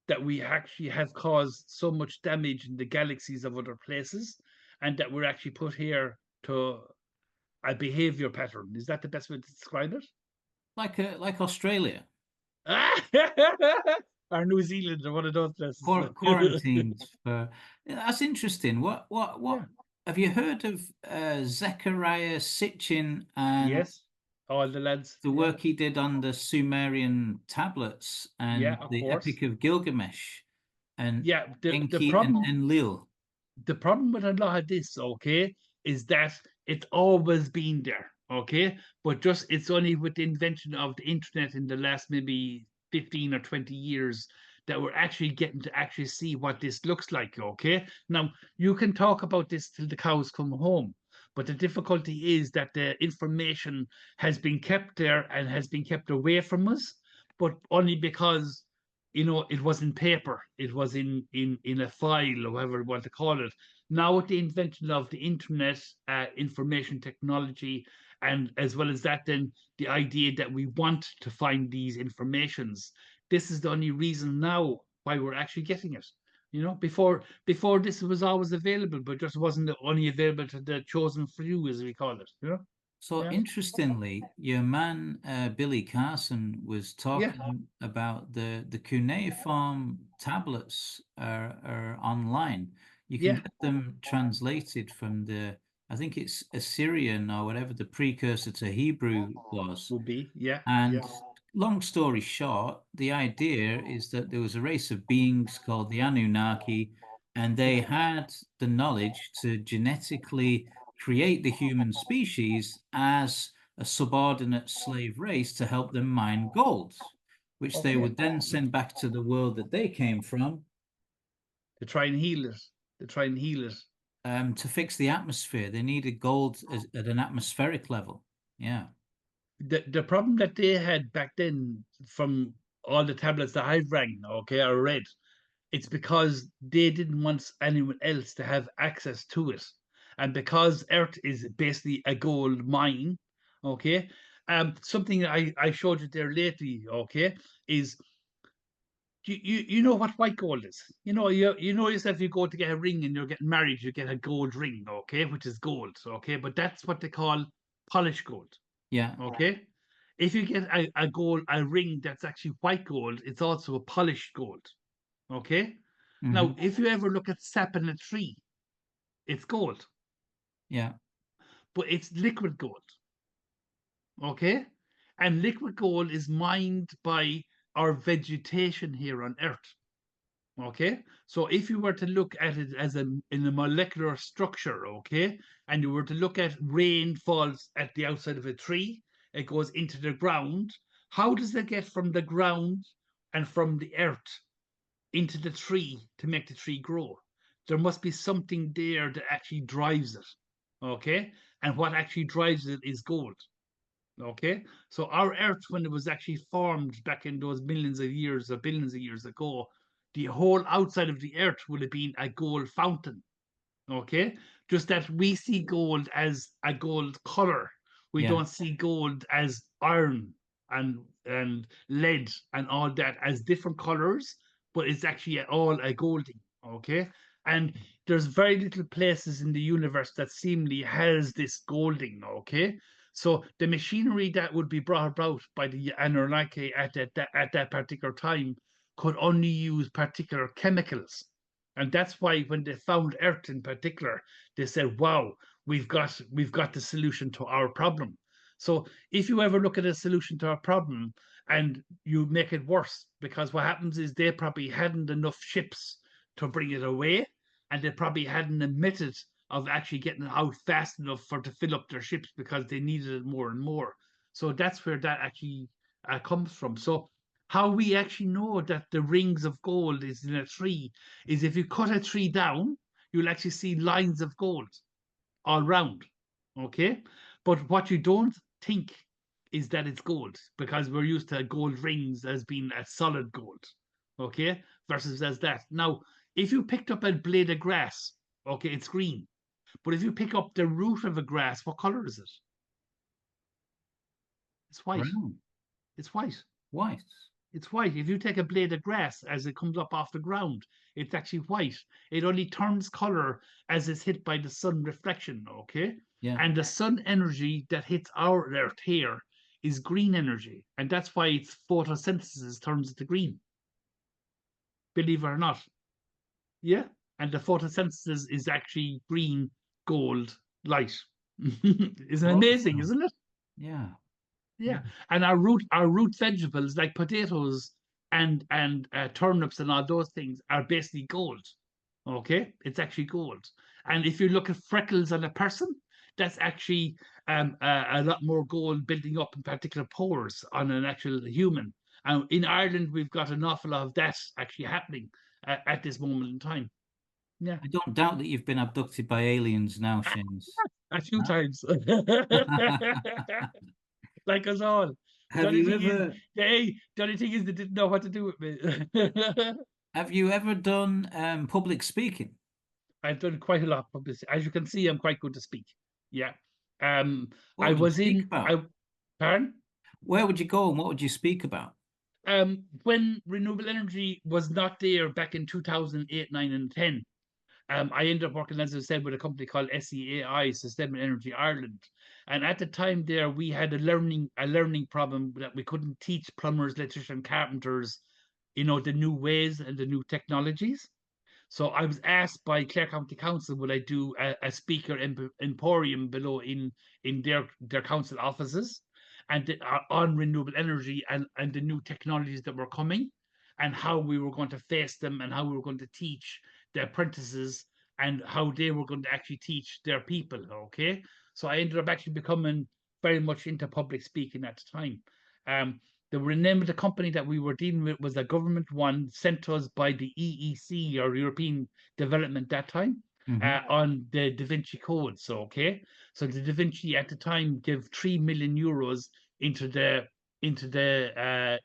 [SPEAKER 4] that we actually have caused so much damage in the galaxies of other places, and that we're actually put here to a behavior pattern. Is that the best way to describe it?
[SPEAKER 3] Like Australia,
[SPEAKER 4] Or New Zealand or one of those places.
[SPEAKER 3] quarantined for. Yeah, that's interesting.
[SPEAKER 4] Yeah.
[SPEAKER 3] What have you heard of Zechariah Sitchin and
[SPEAKER 4] Yes. All the lads.
[SPEAKER 3] the
[SPEAKER 4] Yeah.
[SPEAKER 3] work he did on the Sumerian tablets
[SPEAKER 4] Yeah,
[SPEAKER 3] and
[SPEAKER 4] of
[SPEAKER 3] the
[SPEAKER 4] course.
[SPEAKER 3] Epic of Gilgamesh and
[SPEAKER 4] Yeah. The
[SPEAKER 3] Enki and
[SPEAKER 4] problem
[SPEAKER 3] Enlil?
[SPEAKER 4] the problem with a lot of this, okay, is that it's always been there, okay, but just it's only with the invention of the internet in the last maybe 15 or 20 years that we're actually getting to actually see what this looks like, okay. Now you can talk about this till the cows come home, but the difficulty is that the information has been kept there and has been kept away from us, but only because it was in paper, it was in a file, or whatever you want to call it. Now, with the invention of the internet, information technology, and as well as that, then the idea that we want to find these informations, this is the only reason now why we're actually getting it. Before this was always available, but just wasn't only available to the chosen few, as we call it.
[SPEAKER 3] So
[SPEAKER 4] Yeah.
[SPEAKER 3] interestingly, your man Billy Carson was
[SPEAKER 4] Yeah.
[SPEAKER 3] talking about the cuneiform tablets are online. You can
[SPEAKER 4] Yeah.
[SPEAKER 3] get them translated from I think it's Assyrian or whatever the precursor to Hebrew was.
[SPEAKER 4] Would be. Yeah.
[SPEAKER 3] And
[SPEAKER 4] Yeah.
[SPEAKER 3] long story short, the idea is that there was a race of beings called the Anunnaki, and they had the knowledge to genetically create the human species as a subordinate slave race to help them mine gold, which they
[SPEAKER 4] Okay.
[SPEAKER 3] would then send back to the world that they came from
[SPEAKER 4] To try and heal it. To try and heal it.
[SPEAKER 3] to fix the atmosphere. They needed gold at an atmospheric level. Yeah.
[SPEAKER 4] The problem that they had back then, from all the tablets that I've rang, okay, or read, it's because they didn't want anyone else to have access to it. And because Earth is basically a gold mine, okay, something I showed you there lately, okay, is you know what white gold is. You know yourself, you go to get a ring and you're getting married, you get a gold ring, okay, which is gold, okay, but that's what they call polished gold.
[SPEAKER 3] Yeah.
[SPEAKER 4] Okay. If you get a ring that's actually white gold, it's also a polished gold. Okay. Now,
[SPEAKER 3] Mhm.
[SPEAKER 4] if you ever look at sap in a tree, it's gold,
[SPEAKER 3] Yeah.
[SPEAKER 4] but it's liquid gold. Okay. And liquid gold is mined by our vegetation here on Earth. Okay. So if you were to look at it as in a molecular structure, okay, and you were to look at rain falls at the outside of a tree, it goes into the ground. How does it get from the ground and from the earth into the tree to make the tree grow? There must be something there that actually drives it. Okay. And what actually drives it is gold. Okay. So our earth, when it was actually formed back in those millions of years or billions of years ago, the whole outside of the earth would have been a gold fountain. Okay. Just that we see gold as a gold color. We
[SPEAKER 3] Yeah.
[SPEAKER 4] don't see gold as iron and lead and all that as different colors, but it's actually all a golding. Okay. And there's very little places in the universe that seemingly has this golding. Okay. So the machinery that would be brought about by the Anunnaki at that particular time could only use particular chemicals. And that's why when they found Earth in particular, they said, wow, we've got the solution to our problem. So if you ever look at a solution to a problem and you make it worse, because what happens is they probably hadn't enough ships to bring it away, and they probably hadn't admitted of actually getting it out fast enough for to fill up their ships because they needed it more and more. So that's where that actually comes from. So how we actually know that the rings of gold is in a tree is if you cut a tree down, you'll actually see lines of gold all round. Okay. But what you don't think is that it's gold, because we're used to gold rings as being a solid gold. Okay. Versus as that. Now, if you picked up a blade of grass, okay, it's green. But if you pick up the root of a grass, what color is it? It's white.
[SPEAKER 3] Brown.
[SPEAKER 4] It's white.
[SPEAKER 3] White.
[SPEAKER 4] It's white. If you take a blade of grass as it comes up off the ground, it's actually white. It only turns color as it's hit by the sun reflection, okay?
[SPEAKER 3] Yeah.
[SPEAKER 4] And the sun energy that hits our earth here is green energy. And that's why its photosynthesis turns it to green. Believe it or not. Yeah. And the photosynthesis is actually green, gold, light. Isn't it amazing,
[SPEAKER 3] Awesome.
[SPEAKER 4] isn't it?
[SPEAKER 3] Yeah.
[SPEAKER 4] Yeah, and our root vegetables like potatoes and turnips and all those things are basically gold. Okay, it's actually gold. And if you look at freckles on a person, that's actually a lot more gold building up in particular pores on an actual human. And in Ireland, we've got an awful lot of that actually happening at this moment in time. Yeah,
[SPEAKER 3] I don't doubt that you've been abducted by aliens now, Seamus.
[SPEAKER 4] a few
[SPEAKER 3] Huh?
[SPEAKER 4] times, like us all.
[SPEAKER 3] Have you ever
[SPEAKER 4] the only thing is they didn't know what to do with me.
[SPEAKER 3] have you ever done public speaking?
[SPEAKER 4] I've done quite a lot of publicity. As you can see, I'm quite good to speak. Yeah.
[SPEAKER 3] What
[SPEAKER 4] I
[SPEAKER 3] would you
[SPEAKER 4] was
[SPEAKER 3] speak
[SPEAKER 4] in
[SPEAKER 3] about?
[SPEAKER 4] pardon?
[SPEAKER 3] Where would you go and what would you speak about?
[SPEAKER 4] When renewable energy was not there back in 2008, 9, and 10, I ended up working, as I said, with a company called SEAI, Sustainable Energy Ireland. And at the time there, we had a learning problem that we couldn't teach plumbers, electricians, carpenters, the new ways and the new technologies. So I was asked by Clare County Council would I do a speaker emporium below in their council offices and on renewable energy and the new technologies that were coming and how we were going to face them and how we were going to teach the apprentices and how they were going to actually teach their people. Okay, so I ended up actually becoming very much into public speaking at the time. Um, the name of the company that we were dealing with was a government one sent to us by the EEC or European Development that time on the Da Vinci Code. So, okay, so the Da Vinci at the time gave 3 million euros into the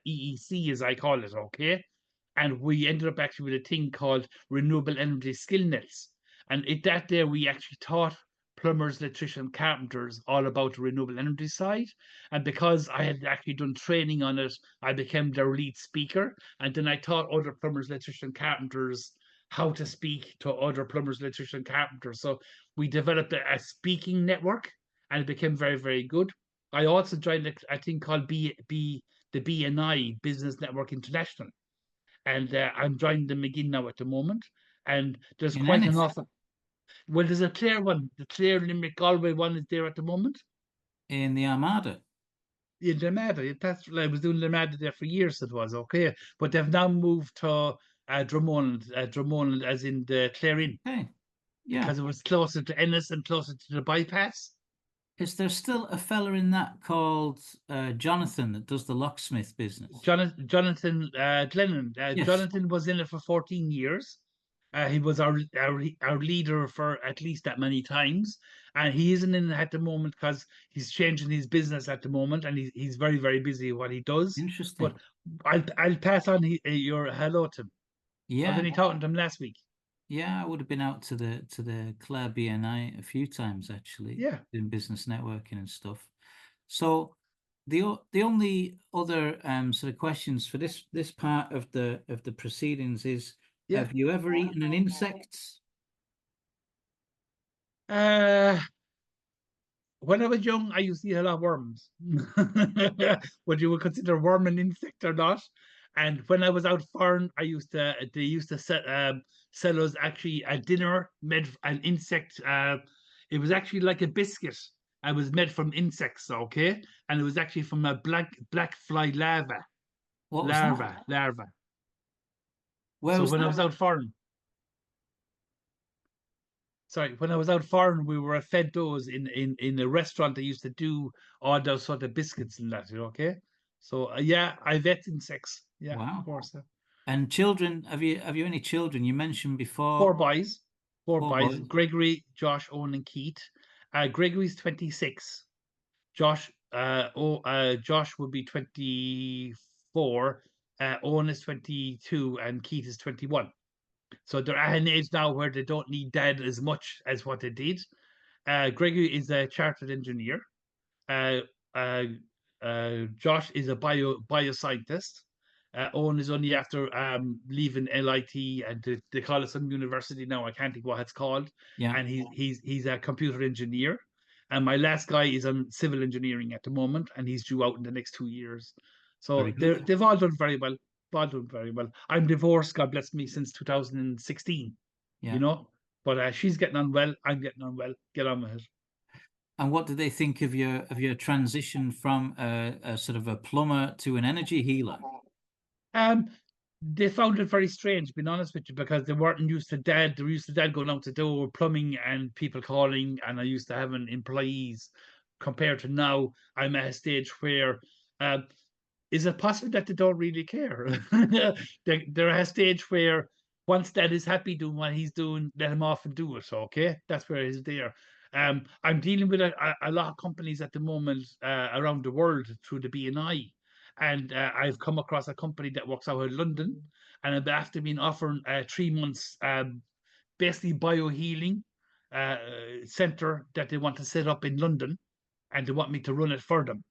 [SPEAKER 4] EEC, as I call it. Okay, and we ended up actually with a thing called renewable energy skill nets. And that there we actually taught plumbers, electricians, carpenters all about the renewable energy side. And because I had actually done training on it, I became their lead speaker. And then I taught other plumbers, electricians, carpenters how to speak to other plumbers, electricians, carpenters. So we developed a speaking network and it became very, very good. I also joined a thing called the BNI, Business Network International. And I'm joining them again now at the moment. And there's
[SPEAKER 3] In
[SPEAKER 4] quite an
[SPEAKER 3] Ennis,
[SPEAKER 4] awful. Well, there's a Clare one. The Clare Limerick Galway one is there at the moment.
[SPEAKER 3] in the Armada.
[SPEAKER 4] In Armada, I was doing Armada there for years. It was okay, but they've now moved to Drummond, as in the Clare Inn,
[SPEAKER 3] Okay. Yeah.
[SPEAKER 4] because it was closer to Ennis and closer to the bypass.
[SPEAKER 3] Is there still a fella in that called Jonathan that does the locksmith business?
[SPEAKER 4] Jonathan Glennon.
[SPEAKER 3] Yes.
[SPEAKER 4] Jonathan was in it for 14 years. He was our leader for at least that many times, and he isn't in it at the moment because he's changing his business at the moment, and he's very very busy at what he does. But
[SPEAKER 3] Interesting.
[SPEAKER 4] I'll pass on your hello to him. I was
[SPEAKER 3] Yeah.
[SPEAKER 4] only talking to him last week.
[SPEAKER 3] Yeah, I would have been out to the Clare BNI a few times actually,
[SPEAKER 4] Yeah,
[SPEAKER 3] doing business networking and stuff. So the only other sort of questions for this part of the proceedings is,
[SPEAKER 4] yeah.
[SPEAKER 3] have you ever eaten an insect?
[SPEAKER 4] Uh, when I was young, I used to eat a lot of worms. What you would consider worm an insect or not. And when I was out foreign, they used to sell us actually a dinner made an insect. It was actually like a biscuit. I was made from insects, okay, and it was actually from a black fly
[SPEAKER 3] What was that?
[SPEAKER 4] larva.
[SPEAKER 3] Where
[SPEAKER 4] So
[SPEAKER 3] was
[SPEAKER 4] when I
[SPEAKER 3] that?
[SPEAKER 4] was out foreign, sorry, when I was out foreign, we were fed those in a restaurant that used to do all those sort of biscuits and that. Okay, so yeah, I've ate insects. Yeah, of
[SPEAKER 3] Wow.
[SPEAKER 4] course.
[SPEAKER 3] And children, have you any children? You mentioned
[SPEAKER 4] Four
[SPEAKER 3] before
[SPEAKER 4] boys, four
[SPEAKER 3] four
[SPEAKER 4] boys:
[SPEAKER 3] boys.
[SPEAKER 4] Gregory, Josh, Owen, and Keith. Gregory's 26. Josh would be 24. Owen is 22, and Keith is 21. So they're at an age now where they don't need dad as much as what they did. Gregory is a chartered engineer. Uh, uh, Josh is a bioscientist. Owen is only after leaving LIT and they call it some university now. I can't think what it's called.
[SPEAKER 3] Yeah,
[SPEAKER 4] And he's a computer engineer. And my last guy is on civil engineering at the moment, and he's due out in the next 2 years.
[SPEAKER 3] very
[SPEAKER 4] So
[SPEAKER 3] good.
[SPEAKER 4] they've all done very well. All done very well. I'm divorced, God bless me, since 2016.
[SPEAKER 3] Yeah.
[SPEAKER 4] But she's getting on well. I'm getting on well. Get on with it.
[SPEAKER 3] And what do they think of your transition from a sort of a plumber to an energy healer?
[SPEAKER 4] Um, they found it very strange, being honest with you, because they weren't used to dad. They were used to dad going out the door, plumbing, and people calling, and I used to having employees. Compared to now, I'm at a stage where, uh, is it possible that they don't really care? They're at a stage where once dad is happy doing what he's doing, let him off and do it. Okay, that's where he's there. I'm dealing with a lot of companies at the moment around the world through the BNI, And I've come across a company that works out of London, and I've after been offering 3 months basically biohealing center that they want to set up in London, and they want me to run it for them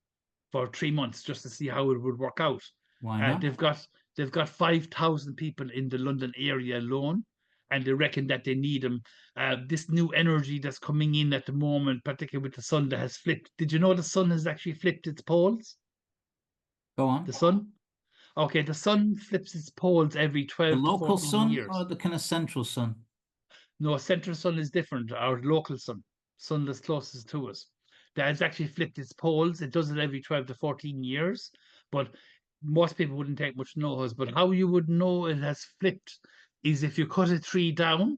[SPEAKER 4] for 3 months just to see how it would work out.
[SPEAKER 3] Why not?
[SPEAKER 4] They've got 5,000 people in the London area alone, and they reckon that they need them. This new energy that's coming in at the moment, particularly with the sun that has flipped. Did you know the sun has actually flipped its poles?
[SPEAKER 3] Go on.
[SPEAKER 4] The sun? Okay, the sun flips its poles every
[SPEAKER 3] The
[SPEAKER 4] 12 to
[SPEAKER 3] local
[SPEAKER 4] 14
[SPEAKER 3] sun
[SPEAKER 4] years.
[SPEAKER 3] or the kind of central sun?
[SPEAKER 4] No, central sun is different. Our local sun that's closest to us, that has actually flipped its poles. It does it every 12 to 14 years, but most people wouldn't take much notice. But how you would know it has flipped is if you cut a tree down,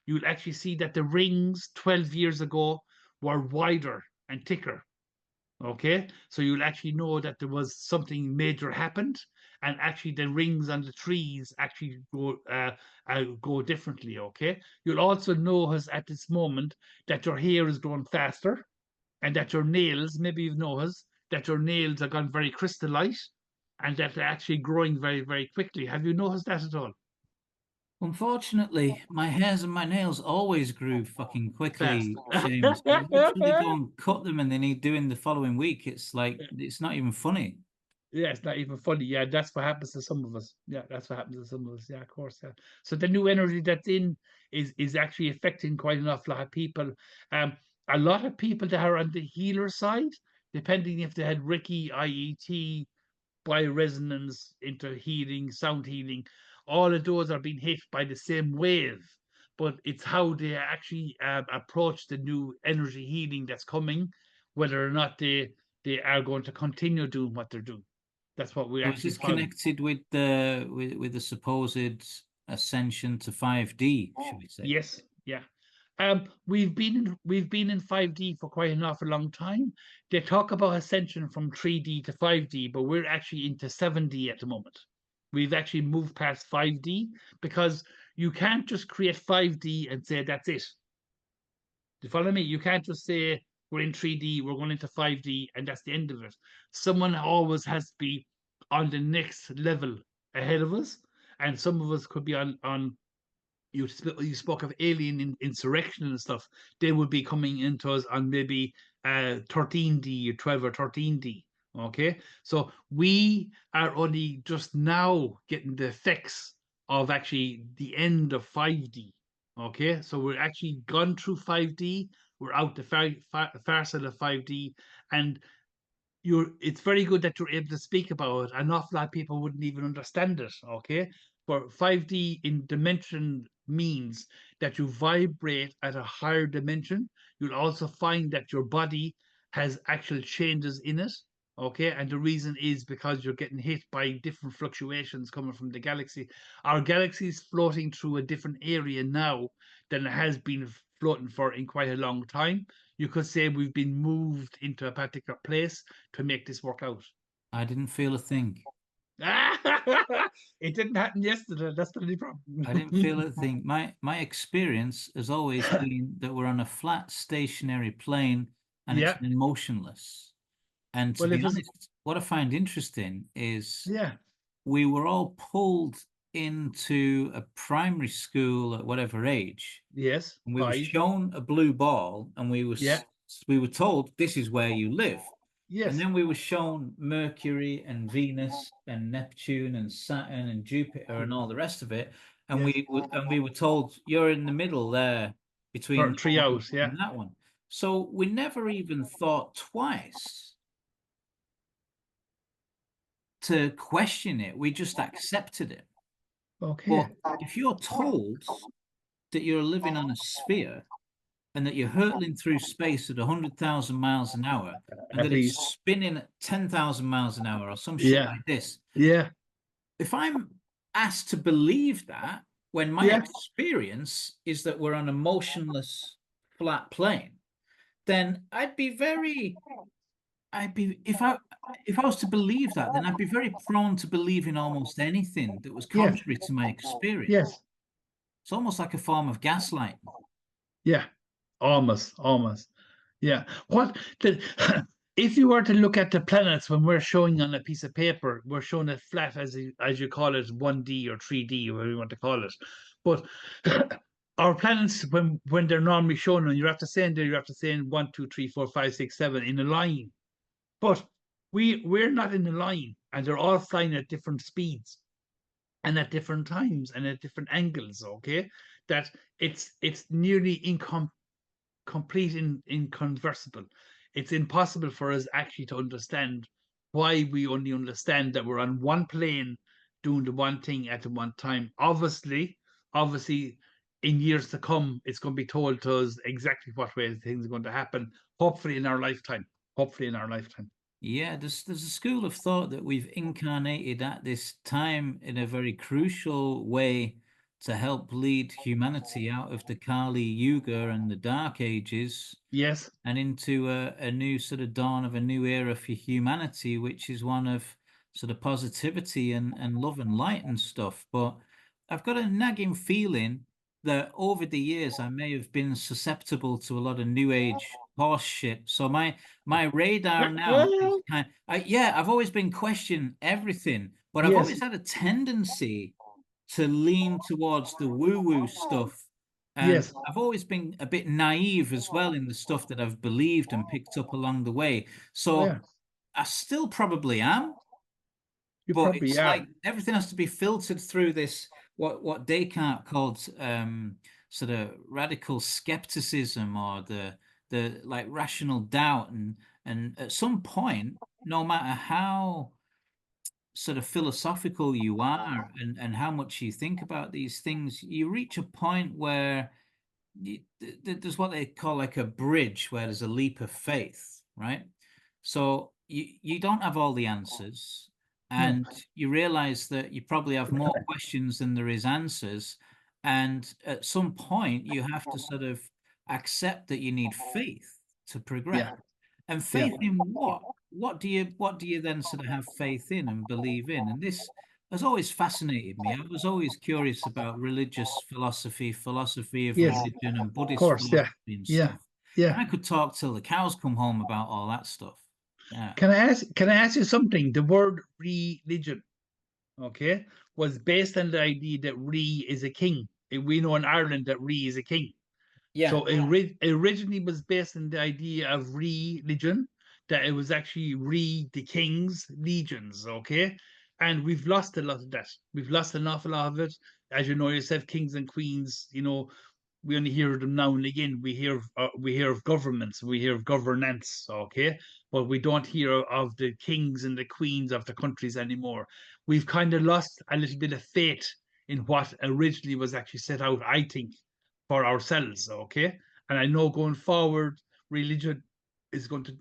[SPEAKER 4] you'll actually see that the rings 12 years ago were wider and thicker. Okay, so you'll actually know that there was something major happened, and actually the rings on the trees actually go differently. Okay, you'll also notice at this moment that your hair is growing faster, and that your nails, maybe you've noticed that your nails are gone very crystallite, and that they're actually growing very, very quickly. Have you noticed that at all?
[SPEAKER 3] Unfortunately, my hairs and my nails always grew fucking
[SPEAKER 4] Fast.
[SPEAKER 3] quickly, Seamus. I literally go and cut them and they need doing the following week. It's like, it's not even funny.
[SPEAKER 4] Yeah, it's not even funny. Yeah, that's what happens to some of us. Yeah, that's what happens to some of us. Yeah, of course. Yeah. So the new energy that's in is actually affecting quite an awful lot of people. Um, a lot of people that are on the healer side, depending if they had Reiki, IET, bioresonance into healing, sound healing, all of those are being hit by the same wave. But it's how they actually approach the new energy healing that's coming, whether or not they are going to continue doing what they're doing. That's what we
[SPEAKER 3] So is
[SPEAKER 4] actually
[SPEAKER 3] this
[SPEAKER 4] found.
[SPEAKER 3] connected with the supposed ascension to 5D, should we say?
[SPEAKER 4] Yes, yeah. We've been in 5D for quite an awful long time. They talk about ascension from 3D to 5D, but we're actually into 7D at the moment. We've actually moved past 5D because you can't just create 5D and say that's it. Do you follow me? You can't just say we're in 3D, we're going into 5D, and that's the end of it. Someone always has to be on the next level ahead of us, and some of us could be on you spoke of alien insurrection and stuff. They would be coming into us on maybe 13D or 12 or 13D. Okay, so we are only just now getting the effects of actually the end of 5D. Okay, so we're actually gone through 5D. We're out the far side of 5D, and it's very good that you're able to speak about it. An awful lot of people wouldn't even understand it. Okay, but 5D in dimension means that you vibrate at a higher dimension. You'll also find that your body has actual changes in it. Okay, and the reason is because you're getting hit by different fluctuations coming from the galaxy. Our galaxy is floating through a different area now than it has been floating for in quite a long time. You could say we've been moved into a particular place to make this work out.
[SPEAKER 3] I didn't feel a thing.
[SPEAKER 4] It didn't happen yesterday. That's the only problem.
[SPEAKER 3] I didn't feel a thing. My experience has always been that we're on a flat, stationary plane and it's
[SPEAKER 4] Yeah.
[SPEAKER 3] emotionless. And to
[SPEAKER 4] Well,
[SPEAKER 3] be
[SPEAKER 4] it was.
[SPEAKER 3] honest, what I find interesting is
[SPEAKER 4] Yeah.
[SPEAKER 3] we were all pulled into a primary school at whatever age.
[SPEAKER 4] Yes.
[SPEAKER 3] And we were
[SPEAKER 4] 5.
[SPEAKER 3] shown a blue ball and
[SPEAKER 4] Yeah.
[SPEAKER 3] we were told this is where you live. And
[SPEAKER 4] Yes.
[SPEAKER 3] then we were shown Mercury and Venus and Neptune and Saturn and Jupiter and all the rest of it. And
[SPEAKER 4] Yes.
[SPEAKER 3] we were told you're in the middle there between that
[SPEAKER 4] 3
[SPEAKER 3] one
[SPEAKER 4] out. Yeah.
[SPEAKER 3] and that one. So we never even thought twice to question it. We just accepted it.
[SPEAKER 4] Okay.
[SPEAKER 3] But if you're told that you're living on a sphere and that you're hurtling through space at 100,000 miles an hour and
[SPEAKER 4] At
[SPEAKER 3] that
[SPEAKER 4] least.
[SPEAKER 3] it's spinning at 10,000 miles an hour or some shit
[SPEAKER 4] Yeah.
[SPEAKER 3] like this,
[SPEAKER 4] Yeah.
[SPEAKER 3] if I'm asked to believe that when my
[SPEAKER 4] Yeah.
[SPEAKER 3] experience is that we're on a motionless flat plane, then if I was to believe that, then I'd be very prone to believe in almost anything that was
[SPEAKER 4] Yes.
[SPEAKER 3] contrary to my experience.
[SPEAKER 4] Yes.
[SPEAKER 3] It's almost like a form of gaslighting.
[SPEAKER 4] Yeah. Almost. Yeah. What the if you were to look at the planets when we're showing on a piece of paper, we're showing it flat as you call it 1D or 3D, whatever you want to call it. But our planets, when they're normally shown, and you have to say in there, you have to say in 1, 2, 3, 4, 5, 6, 7 in a line. But we're not in a line, and they're all flying at different speeds and at different times and at different angles. Okay, that it's nearly complete inconversible. It's impossible for us actually to understand why we only understand that we're on one plane doing the one thing at the one time. Obviously, in years to come, it's going to be told to us exactly what way things are going to happen. Hopefully in our lifetime. Hopefully in our lifetime.
[SPEAKER 3] Yeah, there's a school of thought that we've incarnated at this time in a very crucial way to help lead humanity out of the Kali Yuga and the Dark Ages
[SPEAKER 4] Yes.
[SPEAKER 3] and into a new sort of dawn of a new era for humanity, which is one of sort of positivity and love and light and stuff. But I've got a nagging feeling that over the years I may have been susceptible to a lot of new age horse shit. So my radar now is yeah, I've always been questioning everything, but I've
[SPEAKER 4] Yes.
[SPEAKER 3] always had a tendency to lean towards the woo-woo stuff. And
[SPEAKER 4] Yes.
[SPEAKER 3] I've always been a bit naive as well in the stuff that I've believed and picked up along the way. So
[SPEAKER 4] Yeah.
[SPEAKER 3] I still probably am,
[SPEAKER 4] You
[SPEAKER 3] but
[SPEAKER 4] probably
[SPEAKER 3] it's
[SPEAKER 4] are.
[SPEAKER 3] like everything has to be filtered through this what Descartes called sort of radical skepticism or the like rational doubt, and at some point, no matter how sort of philosophical you are and how much you think about these things, you reach a point where there's what they call like a bridge where there's a leap of faith, right? So you don't have all the answers,
[SPEAKER 4] No.
[SPEAKER 3] and you realize that you probably have more questions than there is answers. And at some point, you have to sort of accept that you need faith to progress.
[SPEAKER 4] Yeah.
[SPEAKER 3] And faith in what? What do you then sort of have faith in and believe in? And this has always fascinated me. I was always curious about religious philosophy of
[SPEAKER 4] Yes.
[SPEAKER 3] religion and
[SPEAKER 4] Of
[SPEAKER 3] Buddhist
[SPEAKER 4] course. Yeah.
[SPEAKER 3] philosophy and
[SPEAKER 4] Yeah.
[SPEAKER 3] stuff.
[SPEAKER 4] Yeah.
[SPEAKER 3] And I could talk till the cows come home about all that stuff. Yeah.
[SPEAKER 4] Can I ask you something? The word religion, okay, was based on the idea that Re is a king. We know in Ireland that Re is a king.
[SPEAKER 3] Yeah.
[SPEAKER 4] So it originally was based on the idea of religion, that it was actually the king's legions, okay? And we've lost a lot of that. We've lost an awful lot of it. As you know yourself, kings and queens, we only hear them now and again. We hear of governments, we hear of governance, okay, but we don't hear of the kings and the queens of the countries anymore. We've kind of lost a little bit of faith in what originally was actually set out, I think, for ourselves, okay. And I know going forward, religion is going to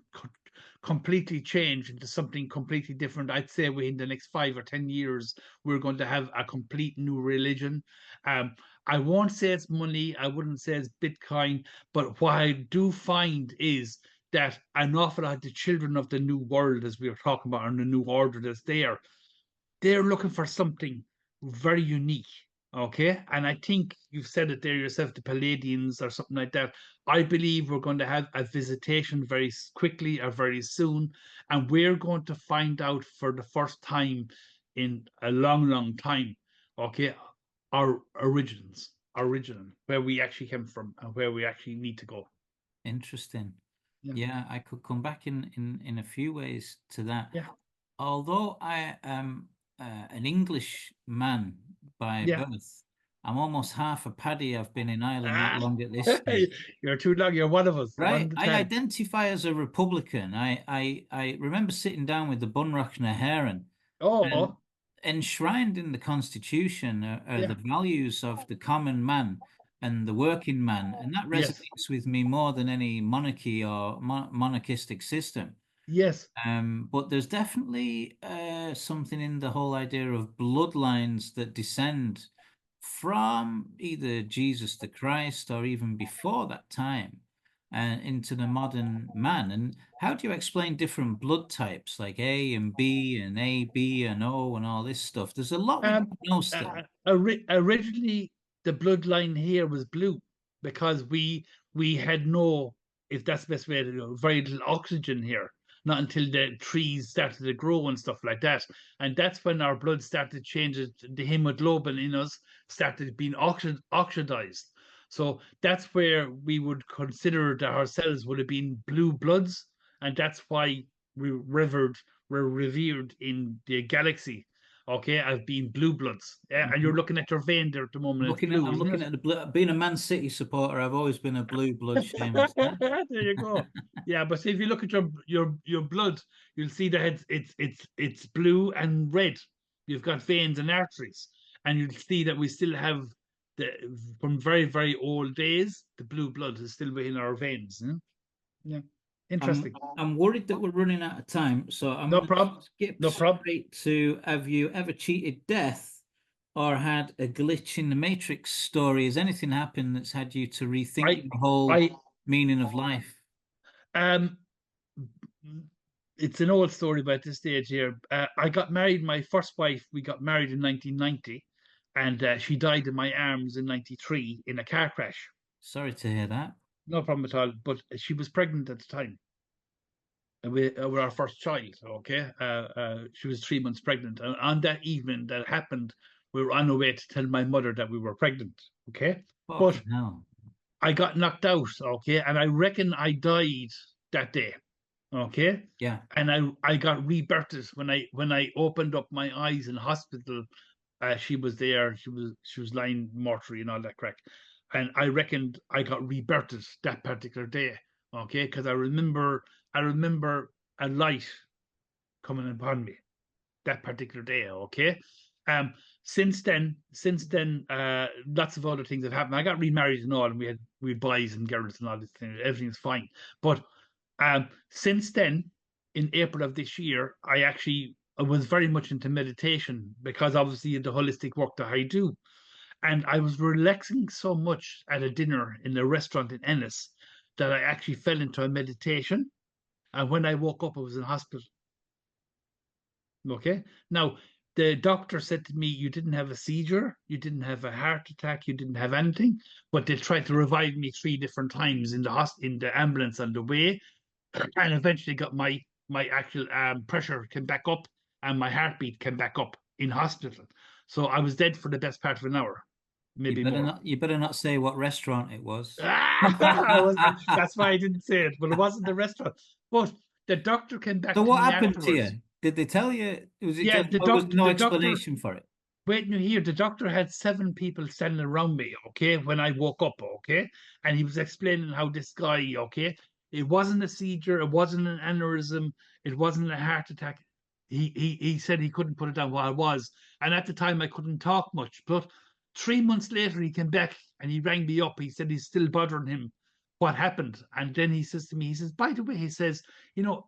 [SPEAKER 4] completely change into something completely different. I'd say within the next 5 or 10 years, we're going to have a complete new religion. I won't say it's money, I wouldn't say it's Bitcoin, but what I do find is that an awful lot of the children of the new world, as we were talking about, and the new order that's there, they're looking for something very unique. Okay. And I think you've said it there yourself, the Palladians or something like that. I believe we're going to have a visitation very quickly or very soon. And we're going to find out for the first time in a long, long time, okay, our origin, where we actually came from and where we actually need to go.
[SPEAKER 3] Interesting.
[SPEAKER 4] Yeah.
[SPEAKER 3] Yeah, I could come back in a few ways to that.
[SPEAKER 4] Yeah.
[SPEAKER 3] Although I am an English man by
[SPEAKER 4] Yeah.
[SPEAKER 3] birth, I'm almost half a paddy. I've been in Ireland that
[SPEAKER 4] Ah,
[SPEAKER 3] long at this stage.
[SPEAKER 4] you're too long. You're one of us.
[SPEAKER 3] Right. I identify as a Republican. I remember sitting down with the Bunrachna Heron, and
[SPEAKER 4] Oh,
[SPEAKER 3] enshrined in the Constitution are
[SPEAKER 4] yeah.
[SPEAKER 3] the values of the common man and the working man, and that
[SPEAKER 4] Yes.
[SPEAKER 3] resonates with me more than any monarchy or monarchistic system.
[SPEAKER 4] Yes.
[SPEAKER 3] But there's definitely something in the whole idea of bloodlines that descend from either Jesus the Christ or even before that time and into the modern man. And how do you explain different blood types like A and B and AB and O and all this stuff? There's a lot we don't know still.
[SPEAKER 4] Originally, the bloodline here was blue because we had no, if that's the best way to go, very little oxygen here. not until the trees started to grow and stuff like that. And that's when our blood started changing. The hemoglobin in us started being oxidized. So that's where we would consider that ourselves would have been blue bloods, and that's why we're revered in the galaxy. Okay, I've been blue bloods, and you're looking at your vein there at the moment.
[SPEAKER 3] I'm looking at the blue. Being a Man City supporter, I've always been a blue blood, Seamus.
[SPEAKER 4] There you go. Yeah, but if you look at your blood, you'll see that it's blue and red. You've got veins and arteries, and you'll see that we still have from very very old days. The blue blood is still within our veins. Yeah, interesting.
[SPEAKER 3] I'm worried that we're running out of time, so I'm
[SPEAKER 4] No
[SPEAKER 3] going
[SPEAKER 4] problem.
[SPEAKER 3] to skip
[SPEAKER 4] No problem.
[SPEAKER 3] straight to: have you ever cheated death or had a glitch in the Matrix story? Has anything happened that's had you to rethink the whole meaning of life?
[SPEAKER 4] It's an old story, but at this stage here, I got married. My first wife, we got married in 1990, and she died in my arms in 93 in a car crash.
[SPEAKER 3] Sorry to hear that.
[SPEAKER 4] No problem at all. But she was pregnant at the time with our first child. Okay, she was 3 months pregnant, and on that evening that happened, we were on our way to tell my mother that we were pregnant. Okay, but
[SPEAKER 3] no.
[SPEAKER 4] I got knocked out. Okay, and I reckon I died that day. Okay.
[SPEAKER 3] Yeah.
[SPEAKER 4] And I got rebirthed when I opened up my eyes in hospital. She was there. She was lying mortuary and all that crack. And I reckoned I got rebirthed that particular day. Okay, because I remember a light coming upon me that particular day. Okay. Since then, lots of other things have happened. I got remarried and all, and we had boys and girls and all this thing. Everything's fine. But since then, in April of this year, I was very much into meditation because obviously the holistic work that I do. And I was relaxing so much at a dinner in a restaurant in Ennis that I actually fell into a meditation. And when I woke up, I was in hospital. Okay. Now, the doctor said to me, you didn't have a seizure, you didn't have a heart attack, you didn't have anything, but they tried to revive me 3 different times in the ambulance on the way. And eventually got my actual pressure came back up and my heartbeat came back up in hospital. So I was dead for the best part of an hour, maybe more.
[SPEAKER 3] You better not say what restaurant it was.
[SPEAKER 4] That's why I didn't say it, but it wasn't the restaurant. But the doctor came back.
[SPEAKER 3] So
[SPEAKER 4] to
[SPEAKER 3] what
[SPEAKER 4] me
[SPEAKER 3] happened
[SPEAKER 4] afterwards.
[SPEAKER 3] to you? Did they tell you? Was it
[SPEAKER 4] Yeah,
[SPEAKER 3] just, there was no explanation for it?
[SPEAKER 4] Wait, you hear the doctor had 7 people standing around me, okay, when I woke up, okay, and he was explaining how this guy, okay, it wasn't a seizure, it wasn't an aneurysm, it wasn't a heart attack. He said he couldn't put it down what I was, and at the time I couldn't talk much. But 3 months later he came back and he rang me up. He said he's still bothering him what happened, and then he says to me, he says, by the way, he says,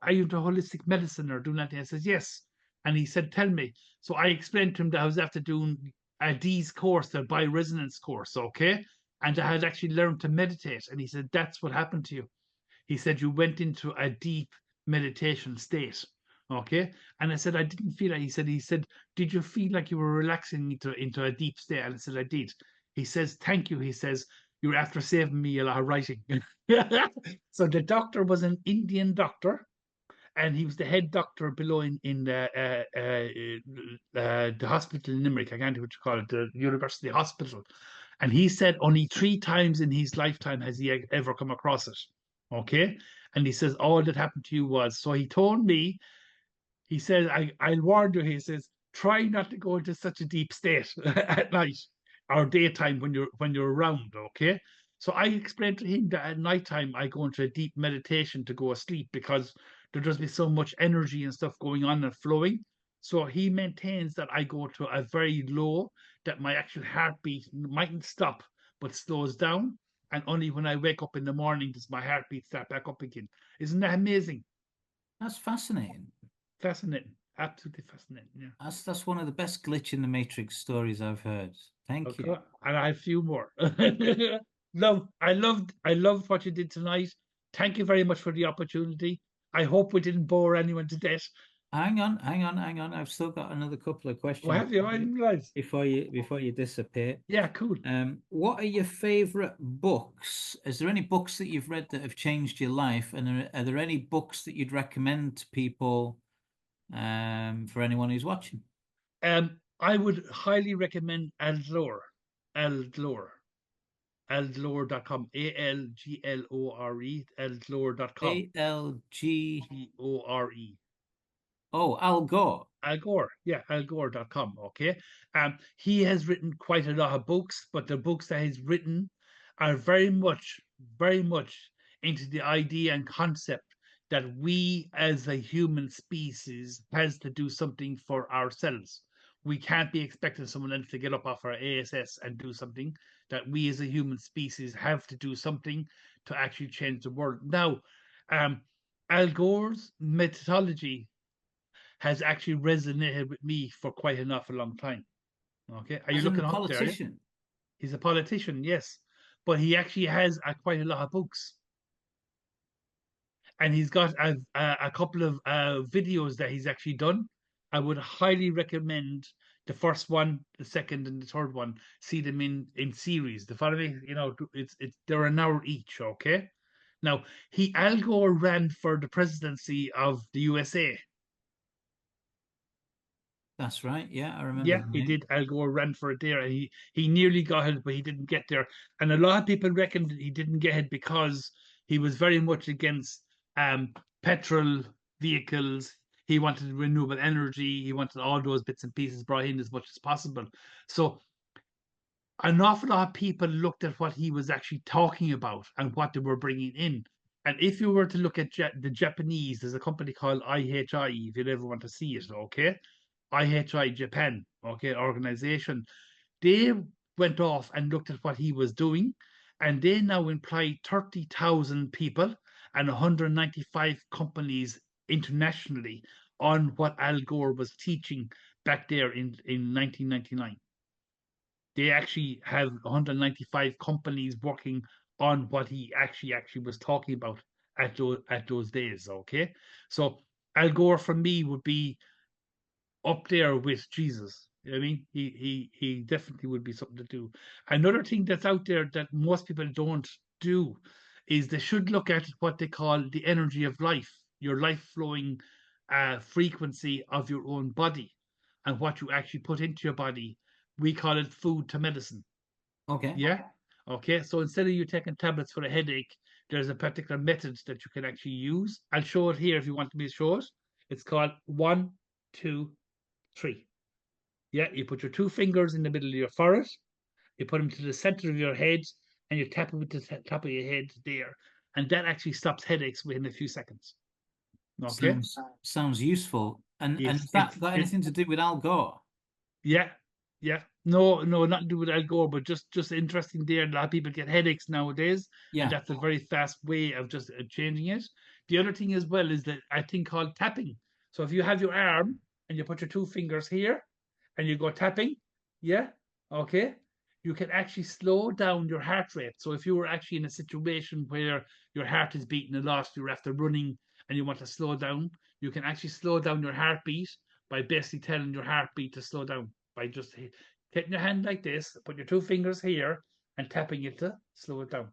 [SPEAKER 4] are you into holistic medicine or doing that? I says, yes. And he said, tell me. So I explained to him that I was after doing a D's course, the bioresonance course, okay? And I had actually learned to meditate. And he said, that's what happened to you. He said, you went into a deep meditation state, okay? And I said, I didn't feel it. He said, did you feel like you were relaxing into a deep state? And I said, I did. He says, thank you. He says, you're after saving me a lot of writing. So the doctor was an Indian doctor, and he was the head doctor below in the hospital in Limerick. I can't know what you call it, the University Hospital. And he said only 3 times in his lifetime has he ever come across it. Okay. And he says, all that happened to you was, so he told me, he said, I'll warn you, he says, try not to go into such a deep state at night or daytime when you're around. Okay. So I explained to him that at nighttime I go into a deep meditation to go asleep because there does be so much energy and stuff going on and flowing. So he maintains that I go to a very low, that my actual heartbeat mightn't stop, but slows down. And only when I wake up in the morning does my heartbeat start back up again. Isn't that amazing?
[SPEAKER 3] That's fascinating.
[SPEAKER 4] Fascinating. Absolutely fascinating. Yeah.
[SPEAKER 3] That's one of the best glitch in the Matrix stories I've heard. Thank you.
[SPEAKER 4] And I have a few more. I loved what you did tonight. Thank you very much for the opportunity. I hope we didn't bore anyone to death.
[SPEAKER 3] Hang on. I've still got another couple of
[SPEAKER 4] Well,
[SPEAKER 3] questions
[SPEAKER 4] have you? I didn't realize.
[SPEAKER 3] before you disappear.
[SPEAKER 4] Yeah, cool.
[SPEAKER 3] What are your favorite books? Is there any books that you've read that have changed your life? And are there any books that you'd recommend to people, for anyone who's watching?
[SPEAKER 4] I would highly recommend Aldlore, aldlore.com, ALGLORE, aldlore.com,
[SPEAKER 3] ALG.
[SPEAKER 4] GORE.
[SPEAKER 3] Oh, Al Gore.
[SPEAKER 4] Al Gore, yeah, algore.com. Okay. He has written quite a lot of books, but the books that he's written are very much into the idea and concept that we as a human species has to do something for ourselves. We can't be expecting someone else to get up off our ASS and do something. That we as a human species have to do something to actually change the world. Now, Al Gore's methodology has actually resonated with me for quite an awful long time. Okay, are you
[SPEAKER 3] As in the
[SPEAKER 4] looking up there? Yeah?
[SPEAKER 3] politician.
[SPEAKER 4] He's a politician, yes, but he actually has quite a lot of books, and he's got a couple of videos that he's actually done. I would highly recommend the first one, the second, and the third one. See them in series. The following, it's they're an hour each. Okay. Now, Al Gore ran for the presidency of the USA.
[SPEAKER 3] That's right. Yeah, I remember
[SPEAKER 4] Yeah,
[SPEAKER 3] the
[SPEAKER 4] he
[SPEAKER 3] name.
[SPEAKER 4] did. Al Gore ran for it there, and he nearly got it, but he didn't get there. And a lot of people reckon that he didn't get it because he was very much against petrol vehicles. He wanted renewable energy. He wanted all those bits and pieces brought in as much as possible. So an awful lot of people looked at what he was actually talking about and what they were bringing in. And if you were to look at the Japanese, there's a company called IHI, if you'd ever want to see it, okay? IHI Japan, okay, organization. They went off and looked at what he was doing, and they now employ 30,000 people and 195 companies internationally on what Al Gore was teaching back there in 1999. They actually have 195 companies working on what he actually was talking about at those days. Okay, so Al Gore for me would be up there with Jesus. I mean, he definitely would be something to do. Another thing that's out there that most people don't do is they should look at what they call the energy of life, your life flowing frequency of your own body, and what you actually put into your body. We call it food to medicine.
[SPEAKER 3] Okay.
[SPEAKER 4] Yeah. Okay. So instead of you taking tablets for a headache, there's a particular method that you can actually use. I'll show it here if you want me to show it. It's called 1, 2, 3. Yeah. You put your two fingers in the middle of your forehead, you put them to the center of your head, and you tap it with the top of your head there. And that actually stops headaches within a few seconds. Okay.
[SPEAKER 3] Sounds useful. And
[SPEAKER 4] It's
[SPEAKER 3] has that got anything to do with Al Gore?
[SPEAKER 4] yeah, yeah. No, nothing to do with Al Gore, but just interesting there. A lot of people get headaches nowadays, and
[SPEAKER 3] Yeah.
[SPEAKER 4] that's a very fast way of just changing it. The other thing as well is that I think called tapping. So if you have your arm and you put your two fingers here and you go tapping, yeah, okay, you can actually slow down your heart rate. So if you were actually in a situation where your heart is beating a lot, you're after running and you want to slow down, you can actually slow down your heartbeat by basically telling your heartbeat to slow down by just taking your hand like this, put your two fingers here, and tapping it to slow it down.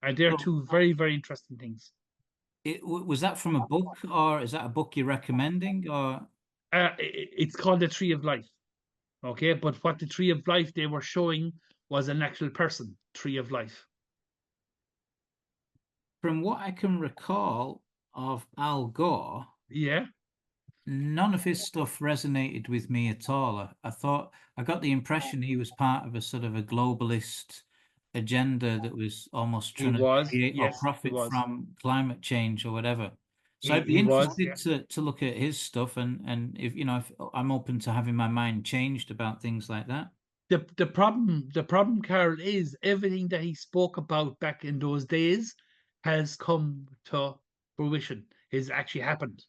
[SPEAKER 4] And they're
[SPEAKER 3] So
[SPEAKER 4] two very, very interesting things.
[SPEAKER 3] was that from a book, or is that a book you're recommending, or?
[SPEAKER 4] It's called the Tree of Life. Okay, but what the Tree of Life they were showing was an actual person, Tree of Life.
[SPEAKER 3] From what I can recall of Al Gore,
[SPEAKER 4] Yeah,
[SPEAKER 3] none of his stuff resonated with me at all. I thought I got the impression he was part of a sort of a globalist agenda that was almost
[SPEAKER 4] he
[SPEAKER 3] trying to
[SPEAKER 4] was.
[SPEAKER 3] create or
[SPEAKER 4] Yes, he
[SPEAKER 3] profit
[SPEAKER 4] was.
[SPEAKER 3] from climate change or whatever. So I'd be
[SPEAKER 4] He was.
[SPEAKER 3] interested
[SPEAKER 4] Yeah.
[SPEAKER 3] to look at his stuff, and if if I'm open to having my mind changed about things like that.
[SPEAKER 4] The problem, Carol, is everything that he spoke about back in those days has come to fruition. Has actually happened.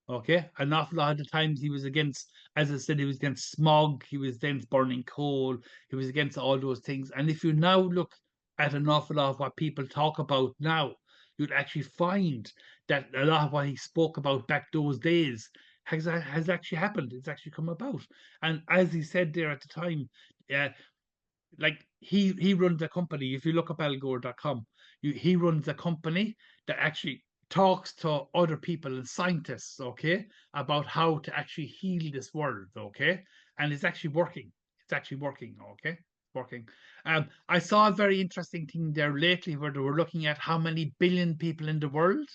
[SPEAKER 4] Okay, an awful lot of the times he was against, as I said, he was against smog, he was against burning coal, he was against all those things. And if you now look at an awful lot of what people talk about now, you'd actually find that a lot of what he spoke about back those days has actually happened. It's actually come about. And as he said there at the time, uh, like he runs a company. If you look up algore.com, he runs a company that actually talks to other people and scientists, okay, about how to actually heal this world, okay, and it's actually working. It's actually working, okay, working. I saw a very interesting thing there lately where they were looking at how many billion people in the world,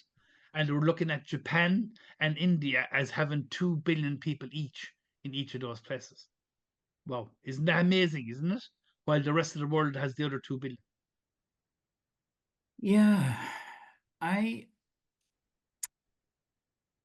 [SPEAKER 4] and they were looking at Japan and India as having 2 billion people each in each of those places. Wow, isn't that amazing, isn't it? While the rest of the world has the other 2 billion.
[SPEAKER 3] Yeah, I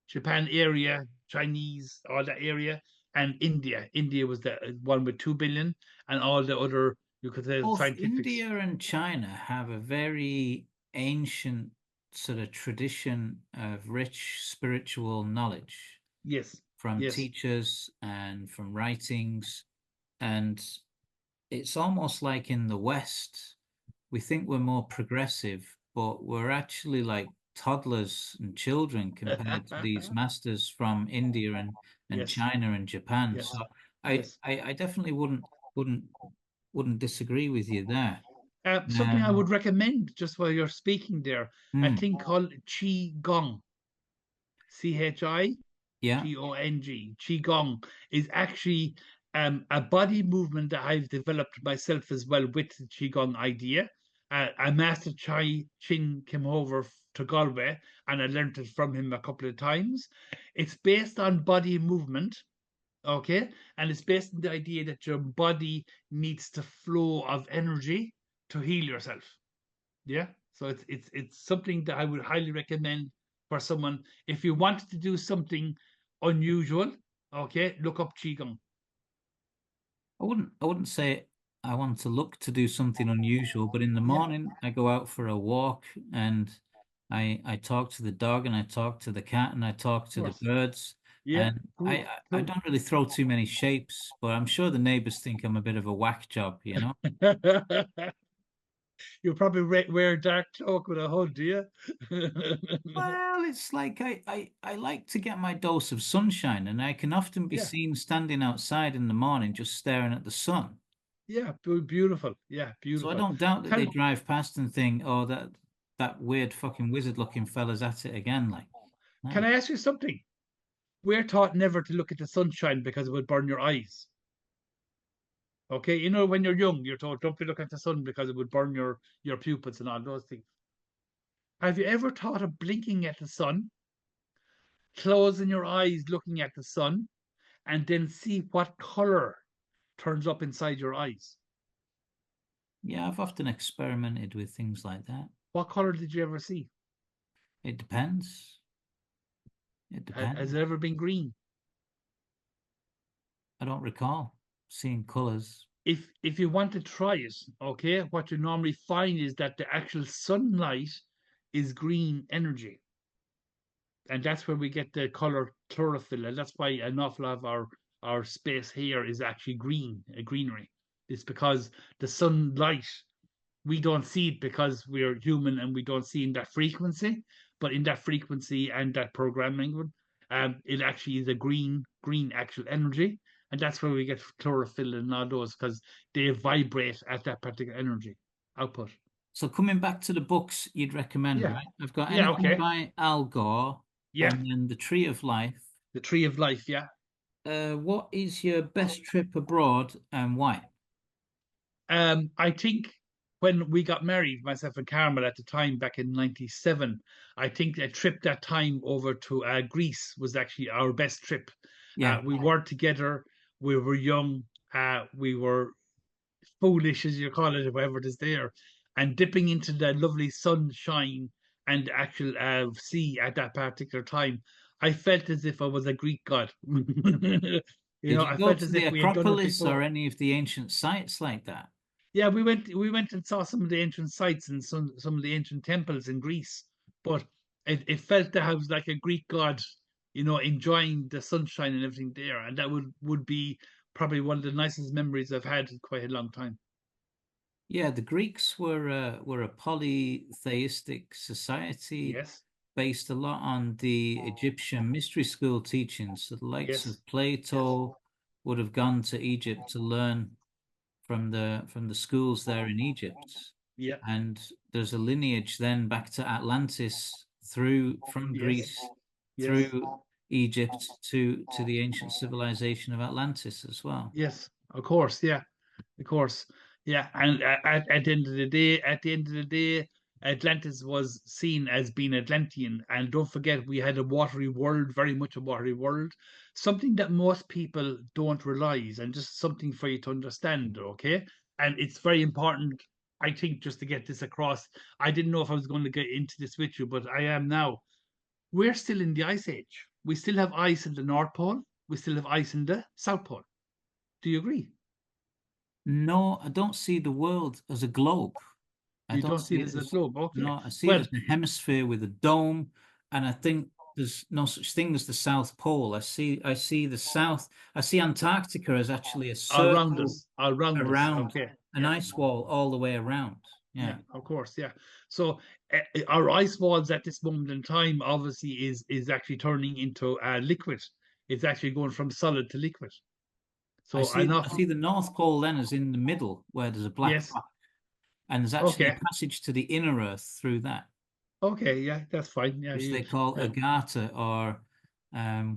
[SPEAKER 4] Japan area, Chinese, all that area, and India. India was the one with 2 billion, and all the other, you could say,
[SPEAKER 3] both
[SPEAKER 4] scientifics.
[SPEAKER 3] India and China have a very ancient sort of tradition of rich spiritual knowledge
[SPEAKER 4] Yes,
[SPEAKER 3] from
[SPEAKER 4] yes.
[SPEAKER 3] teachers and from writings. And it's almost like in the West, we think we're more progressive, but we're actually like toddlers and children compared to these masters from India and
[SPEAKER 4] Yes,
[SPEAKER 3] China and Japan.
[SPEAKER 4] yes,
[SPEAKER 3] So
[SPEAKER 4] yes.
[SPEAKER 3] I definitely wouldn't wouldn't disagree with you there.
[SPEAKER 4] Something I
[SPEAKER 3] Um,
[SPEAKER 4] would recommend just while you're speaking there, a
[SPEAKER 3] hmm,
[SPEAKER 4] thing called Qi Gong.
[SPEAKER 3] yeah,
[SPEAKER 4] Qigong. Qigong is actually a body movement that I've developed myself as well with the Qigong idea. A master Chai Chin came over to Galway and I learned it from him a couple of times. It's based on body movement, okay? And it's based on the idea that your body needs the flow of energy to heal yourself. Yeah. So it's something that I would highly recommend for someone if you wanted to do something unusual. Okay, look up qigong.
[SPEAKER 3] I wouldn't say I want to look to do something unusual, but in the
[SPEAKER 4] Yeah.
[SPEAKER 3] morning I go out for a walk and I talk to the dog and I talk to the cat and I talk
[SPEAKER 4] Of
[SPEAKER 3] to the
[SPEAKER 4] course.
[SPEAKER 3] birds
[SPEAKER 4] Yeah.
[SPEAKER 3] and
[SPEAKER 4] Cool.
[SPEAKER 3] I
[SPEAKER 4] Cool.
[SPEAKER 3] don't really throw too many shapes, but I'm sure the neighbors think I'm a bit of a whack job, you know?
[SPEAKER 4] You probably wear a dark cloak with a hood, do you?
[SPEAKER 3] Well, it's like I like to get my dose of sunshine and I can often be
[SPEAKER 4] Yeah.
[SPEAKER 3] seen standing outside in the morning just staring at the sun.
[SPEAKER 4] Yeah. Beautiful. Yeah.
[SPEAKER 3] So I
[SPEAKER 4] Beautiful.
[SPEAKER 3] don't doubt that they
[SPEAKER 4] Can
[SPEAKER 3] drive past and think, "Oh, that weird fucking wizard-looking fella's at it again." Like,
[SPEAKER 4] can
[SPEAKER 3] no,
[SPEAKER 4] I ask you something? We're taught never to look at the sunshine because it would burn your eyes. Okay, you know when you're young, you're told don't be looking at the sun because it would burn your pupils and all those things. Have you ever thought of blinking at the sun, closing your eyes looking at the sun, and then see what color turns up inside your eyes?
[SPEAKER 3] yeah, I've often experimented with things like that.
[SPEAKER 4] What color did you ever see?
[SPEAKER 3] It depends. It
[SPEAKER 4] Has
[SPEAKER 3] depends.
[SPEAKER 4] it ever been green?
[SPEAKER 3] I don't recall seeing colors.
[SPEAKER 4] If you want to try it, okay, what you normally find is that the actual sunlight is green energy. And that's where we get the color chlorophyll, and that's why an awful lot of our space here is actually green, a greenery. It's because the sunlight, we don't see it because we're human and we don't see in that frequency, but in that frequency and that programming, it actually is a green actual energy, and that's where we get chlorophyll and all those because they vibrate at that particular energy output.
[SPEAKER 3] So coming back to the books you'd recommend,
[SPEAKER 4] Yeah,
[SPEAKER 3] right? I've got
[SPEAKER 4] yeah,
[SPEAKER 3] anything
[SPEAKER 4] okay,
[SPEAKER 3] by Al Gore
[SPEAKER 4] yeah.
[SPEAKER 3] and then The Tree of Life.
[SPEAKER 4] The tree of life, yeah.
[SPEAKER 3] What is your best trip abroad and why?
[SPEAKER 4] I think when we got married, myself and Carmel at the time back in '97, I think a trip that time over to Greece was actually our best trip.
[SPEAKER 3] Yeah.
[SPEAKER 4] We weren't together, we were young, we were foolish, as you call it, or whatever it is there, and dipping into the lovely sunshine and actual sea at that particular time. I felt as if I was a Greek god.
[SPEAKER 3] Did you
[SPEAKER 4] I
[SPEAKER 3] go
[SPEAKER 4] felt
[SPEAKER 3] to
[SPEAKER 4] as
[SPEAKER 3] the
[SPEAKER 4] if we had done it
[SPEAKER 3] Acropolis or
[SPEAKER 4] before.
[SPEAKER 3] any of the ancient sites like that?
[SPEAKER 4] Yeah, we went and saw some of the ancient sites and some of the ancient temples in Greece, but it felt that I was like a Greek god, enjoying the sunshine and everything there, and that would be probably one of the nicest memories I've had in quite a long time.
[SPEAKER 3] Yeah, the Greeks were a polytheistic society
[SPEAKER 4] Yes,
[SPEAKER 3] based a lot on the Egyptian mystery school teachings. So the likes
[SPEAKER 4] yes,
[SPEAKER 3] of
[SPEAKER 4] yes,
[SPEAKER 3] Plato would have gone to Egypt to learn from the schools there in Egypt.
[SPEAKER 4] yeah,
[SPEAKER 3] And there's a lineage then back to Atlantis through from
[SPEAKER 4] yes,
[SPEAKER 3] Greece
[SPEAKER 4] yes,
[SPEAKER 3] through Egypt to the ancient civilization of Atlantis as well.
[SPEAKER 4] yes. Of course, yeah. Of course, yeah, and at the end of the day, Atlantis was seen as being Atlantean, and don't forget we had a watery world, very much a watery world, something that most people don't realize, and just something for you to understand. Okay, and it's very important, I think, just to get this across. I didn't know if I was going to get into this with you, but I am now. We're still in the ice age. We still have ice in the North Pole. We still have ice in the South Pole. Do you agree?
[SPEAKER 3] No, I don't see the world as a globe. I
[SPEAKER 4] You
[SPEAKER 3] don't
[SPEAKER 4] don't see
[SPEAKER 3] see
[SPEAKER 4] it
[SPEAKER 3] it
[SPEAKER 4] as a
[SPEAKER 3] as,
[SPEAKER 4] globe, okay?
[SPEAKER 3] no, I see it
[SPEAKER 4] Well,
[SPEAKER 3] as a hemisphere with a dome, and I think there's no such thing as the South Pole. I see the South, I see Antarctica as actually a circle
[SPEAKER 4] around us.
[SPEAKER 3] around
[SPEAKER 4] Okay,
[SPEAKER 3] an
[SPEAKER 4] yeah,
[SPEAKER 3] ice wall all the way around.
[SPEAKER 4] yeah,
[SPEAKER 3] Yeah.
[SPEAKER 4] of course, yeah. So our ice walls at this moment in time, obviously, is actually turning into liquid. It's actually going from solid to liquid.
[SPEAKER 3] I
[SPEAKER 4] So
[SPEAKER 3] see I
[SPEAKER 4] enough,
[SPEAKER 3] see the North Pole then as in the middle where there's a black
[SPEAKER 4] yes,
[SPEAKER 3] rock, and there's actually a
[SPEAKER 4] okay,
[SPEAKER 3] passage to the inner Earth through that,
[SPEAKER 4] okay, yeah, that's fine. Yeah,
[SPEAKER 3] which
[SPEAKER 4] you,
[SPEAKER 3] they call
[SPEAKER 4] uh,
[SPEAKER 3] Agartha, or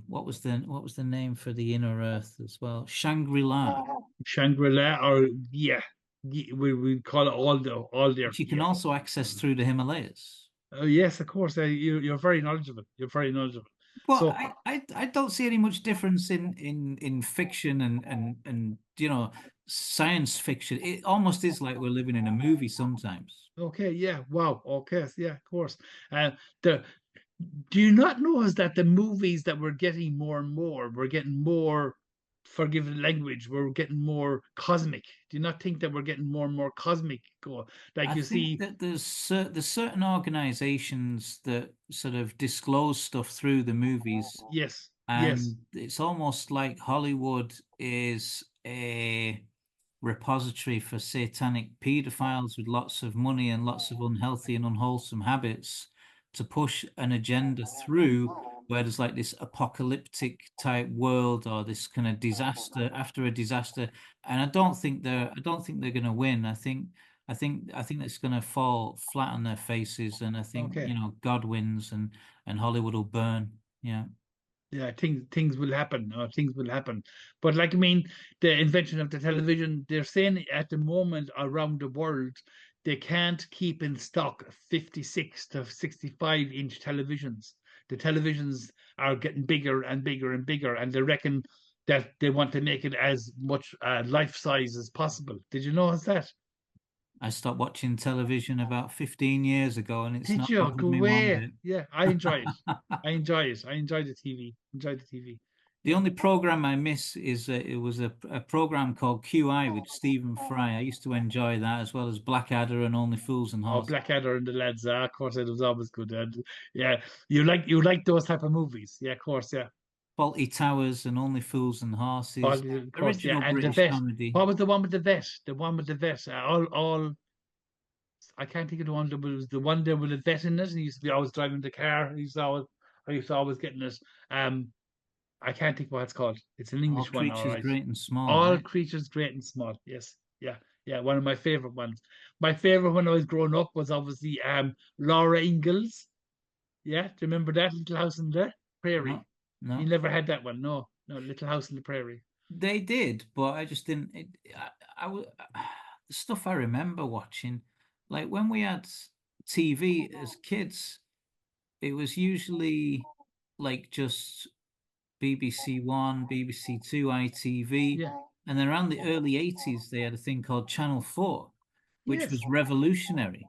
[SPEAKER 3] what was the name for the inner Earth as well? Shangri-La,
[SPEAKER 4] Shangri-La, or yeah, we call it all there.
[SPEAKER 3] which you can
[SPEAKER 4] Yeah.
[SPEAKER 3] also access through the Himalayas.
[SPEAKER 4] Oh yes, of course. You're very knowledgeable. You're very knowledgeable.
[SPEAKER 3] But
[SPEAKER 4] So
[SPEAKER 3] I don't see any much difference in fiction and science fiction. It almost is like we're living in a movie sometimes.
[SPEAKER 4] okay, yeah, wow, okay, yeah, of course. Uh, the Do you not notice that the movies that we're getting more and more, we're getting more, forgive the language, we're getting more cosmic. Do you not think that we're getting more and more cosmic? Like
[SPEAKER 3] I
[SPEAKER 4] you
[SPEAKER 3] think
[SPEAKER 4] see,
[SPEAKER 3] that there's certain organizations that sort of disclose stuff through the movies,
[SPEAKER 4] yes, yes,
[SPEAKER 3] and it's almost like Hollywood is a repository for satanic pedophiles with lots of money and lots of unhealthy and unwholesome habits to push an agenda through where there's like this apocalyptic type world or this kind of disaster after a disaster. And I don't think they're going to win. I think it's going to fall flat on their faces, and I think,
[SPEAKER 4] okay.
[SPEAKER 3] God wins and Hollywood will burn. Yeah.
[SPEAKER 4] Yeah, things will happen. Things will happen. But like I mean, the invention of the television, they're saying at the moment around the world, they can't keep in stock 56 to 65-inch televisions. The televisions are getting bigger and bigger and bigger, and they reckon that they want to make it as much life size as possible. Did you notice that?
[SPEAKER 3] I stopped watching television about 15 years ago, and it's
[SPEAKER 4] Did
[SPEAKER 3] not
[SPEAKER 4] you?
[SPEAKER 3] bothered
[SPEAKER 4] Go
[SPEAKER 3] me one
[SPEAKER 4] away.
[SPEAKER 3] bit.
[SPEAKER 4] Yeah, I enjoy it. I enjoy it. I enjoy the TV. Enjoy the TV.
[SPEAKER 3] The
[SPEAKER 4] Yeah.
[SPEAKER 3] only program I miss is it was a program called QI with Stephen Fry. I used to enjoy that, as well as Blackadder and Only Fools and
[SPEAKER 4] Oh,
[SPEAKER 3] Horses.
[SPEAKER 4] Blackadder and the lads. Of course, it was always good. Yeah, you like those type of movies. Yeah, of course. Yeah.
[SPEAKER 3] Faulty Towers and Only Fools and Horses.
[SPEAKER 4] Of course. Yeah,
[SPEAKER 3] Original
[SPEAKER 4] and the
[SPEAKER 3] British
[SPEAKER 4] vet.
[SPEAKER 3] comedy.
[SPEAKER 4] What was the one with the vet? The one with the vet. All. I can't think of the one that was the one there with the vet in it. He used to be always driving the car. I used to always getting it. Um, I can't think what it's called. It's an
[SPEAKER 3] All
[SPEAKER 4] English one. All
[SPEAKER 3] creatures
[SPEAKER 4] right.
[SPEAKER 3] great and small,
[SPEAKER 4] All
[SPEAKER 3] right?
[SPEAKER 4] creatures great and small. Yes. Yeah. Yeah. One of my favorite ones. My favorite when I was growing up was obviously Laura Ingalls. Yeah, do you remember that Little House in the Prairie?
[SPEAKER 3] No,
[SPEAKER 4] You
[SPEAKER 3] no.
[SPEAKER 4] never had that one, no, no, Little House in the Prairie.
[SPEAKER 3] They did, but I just didn't. The stuff I remember watching, like when we had TV as kids, it was usually like just BBC One, BBC Two, ITV,
[SPEAKER 4] Yeah,
[SPEAKER 3] and then around the early 80s they had a thing called Channel 4, which
[SPEAKER 4] yes,
[SPEAKER 3] was revolutionary,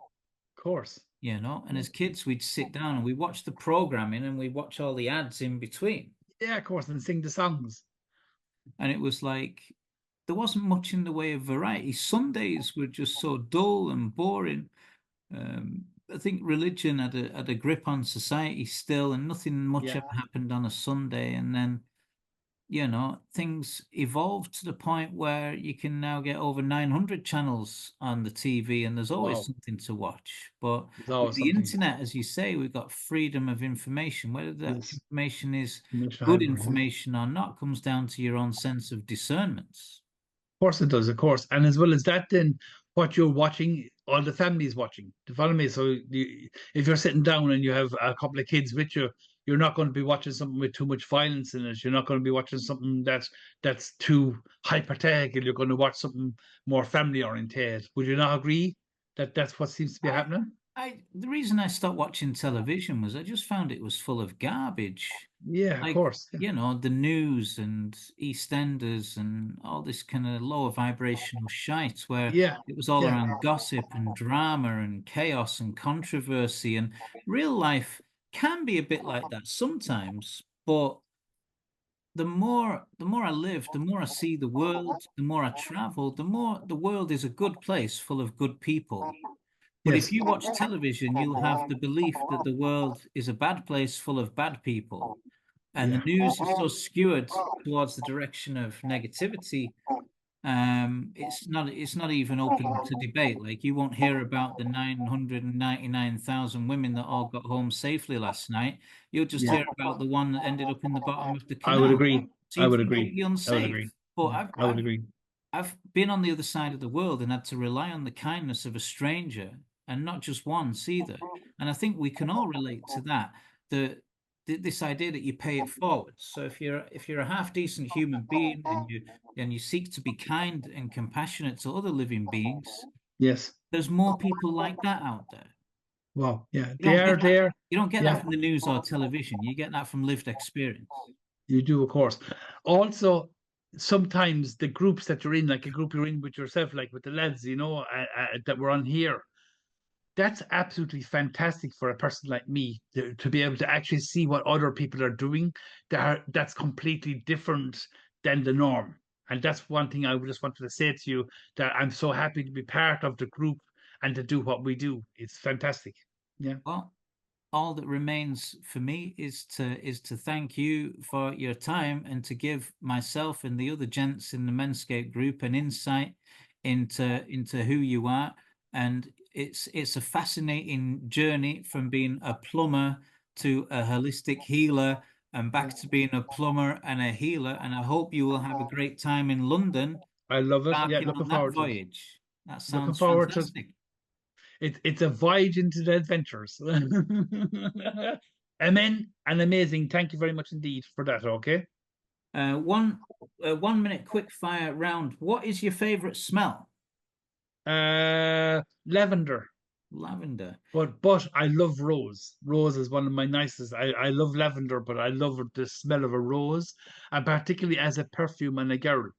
[SPEAKER 4] of course.
[SPEAKER 3] And
[SPEAKER 4] Yeah,
[SPEAKER 3] as kids we'd sit down and we watch the programming and we watch all the ads in between.
[SPEAKER 4] yeah, of course, and sing the songs.
[SPEAKER 3] And it was like there wasn't much in the way of variety. Sundays were just so dull and boring. I think religion had a grip on society still, and nothing much
[SPEAKER 4] Yeah,
[SPEAKER 3] ever happened on a Sunday. And then things evolved to the point where you can now get over 900 channels on the TV and there's always
[SPEAKER 4] Wow,
[SPEAKER 3] something to watch. But
[SPEAKER 4] there's
[SPEAKER 3] with
[SPEAKER 4] always
[SPEAKER 3] the
[SPEAKER 4] something.
[SPEAKER 3] internet, as you say, we've got freedom of information. Whether that
[SPEAKER 4] Yes,
[SPEAKER 3] information is
[SPEAKER 4] information
[SPEAKER 3] good
[SPEAKER 4] hybrid. Yeah.
[SPEAKER 3] information or not comes down to your own sense of discernment.
[SPEAKER 4] Of course it does, of course. And as well as that, then what you're watching, all the family is watching. Do you follow me? So if you're sitting down and you have a couple of kids with you, you're not going to be watching something with too much violence in it. You're not going to be watching something that's too hyper-tech. You're going to watch something more family oriented. Would you not agree that that's what seems to be
[SPEAKER 3] I,
[SPEAKER 4] happening?
[SPEAKER 3] the reason I stopped watching television was I just found it was full of garbage.
[SPEAKER 4] Yeah, of
[SPEAKER 3] Like,
[SPEAKER 4] course. Yeah,
[SPEAKER 3] the news and EastEnders and all this kind of lower vibrational shite where
[SPEAKER 4] yeah,
[SPEAKER 3] it was all
[SPEAKER 4] yeah.
[SPEAKER 3] around gossip and drama and chaos and controversy. And real life can be a bit like that sometimes, but the more I live, the more I see the world, the more I travel, the more the world is a good place full of good people. But if
[SPEAKER 4] Yes.
[SPEAKER 3] you watch television, you'll have the belief that the world is a bad place full of bad people. And the
[SPEAKER 4] Yeah.
[SPEAKER 3] news is so skewed towards the direction of negativity. It's not even open to debate. Like you won't hear about the 999,000 women that all got home safely last night. You'll just
[SPEAKER 4] Yeah.
[SPEAKER 3] hear about the one that ended up in the bottom of the
[SPEAKER 4] I would
[SPEAKER 3] canal.
[SPEAKER 4] agree.
[SPEAKER 3] So
[SPEAKER 4] I
[SPEAKER 3] you'd
[SPEAKER 4] would
[SPEAKER 3] think
[SPEAKER 4] agree.
[SPEAKER 3] it'd be
[SPEAKER 4] I would
[SPEAKER 3] unsafe.
[SPEAKER 4] agree.
[SPEAKER 3] But
[SPEAKER 4] Yeah, I would agree.
[SPEAKER 3] I've been on the other side of the world and had to rely on the kindness of a stranger and not just once either. And I think we can all relate to that. The this idea that you pay it forward. So if you're a half decent human being and you seek to be kind and compassionate to other living beings,
[SPEAKER 4] Yes.
[SPEAKER 3] there's more people like that out there.
[SPEAKER 4] Wow. Yeah.
[SPEAKER 3] You
[SPEAKER 4] They
[SPEAKER 3] don't
[SPEAKER 4] are
[SPEAKER 3] get that.
[SPEAKER 4] there.
[SPEAKER 3] You don't get that
[SPEAKER 4] Yeah.
[SPEAKER 3] from the news or television. You get that from lived experience.
[SPEAKER 4] You do, of course. Also, sometimes the groups that you're in, like a group you're in with yourself, like with the lads, that were on here, that's absolutely fantastic for a person like me to be able to actually see what other people are doing. That's completely different than the norm. And that's one thing I just wanted to say to you that I'm so happy to be part of the group and to do what we do. It's fantastic. Yeah.
[SPEAKER 3] Well, all that remains for me is to thank you for your time and to give myself and the other gents in the Menscape group an insight into who you are. And it's a fascinating journey from being a plumber to a holistic healer and back to being a plumber and a healer. And I hope you will have a great time in London,
[SPEAKER 4] I love it. Yeah,
[SPEAKER 3] embarking
[SPEAKER 4] looking
[SPEAKER 3] on that
[SPEAKER 4] forward to it.
[SPEAKER 3] voyage. That
[SPEAKER 4] Looking
[SPEAKER 3] sounds
[SPEAKER 4] forward to it.
[SPEAKER 3] fantastic.
[SPEAKER 4] It's a voyage into the adventures. Amen and amazing. Thank you very much indeed for that. Okay.
[SPEAKER 3] Uh, one 1 minute quick fire round. What is your favorite smell?
[SPEAKER 4] Lavender.
[SPEAKER 3] Lavender.
[SPEAKER 4] But I love rose. Rose is one of my nicest. I love lavender, but I love the smell of a rose, and particularly as a perfume and a girl.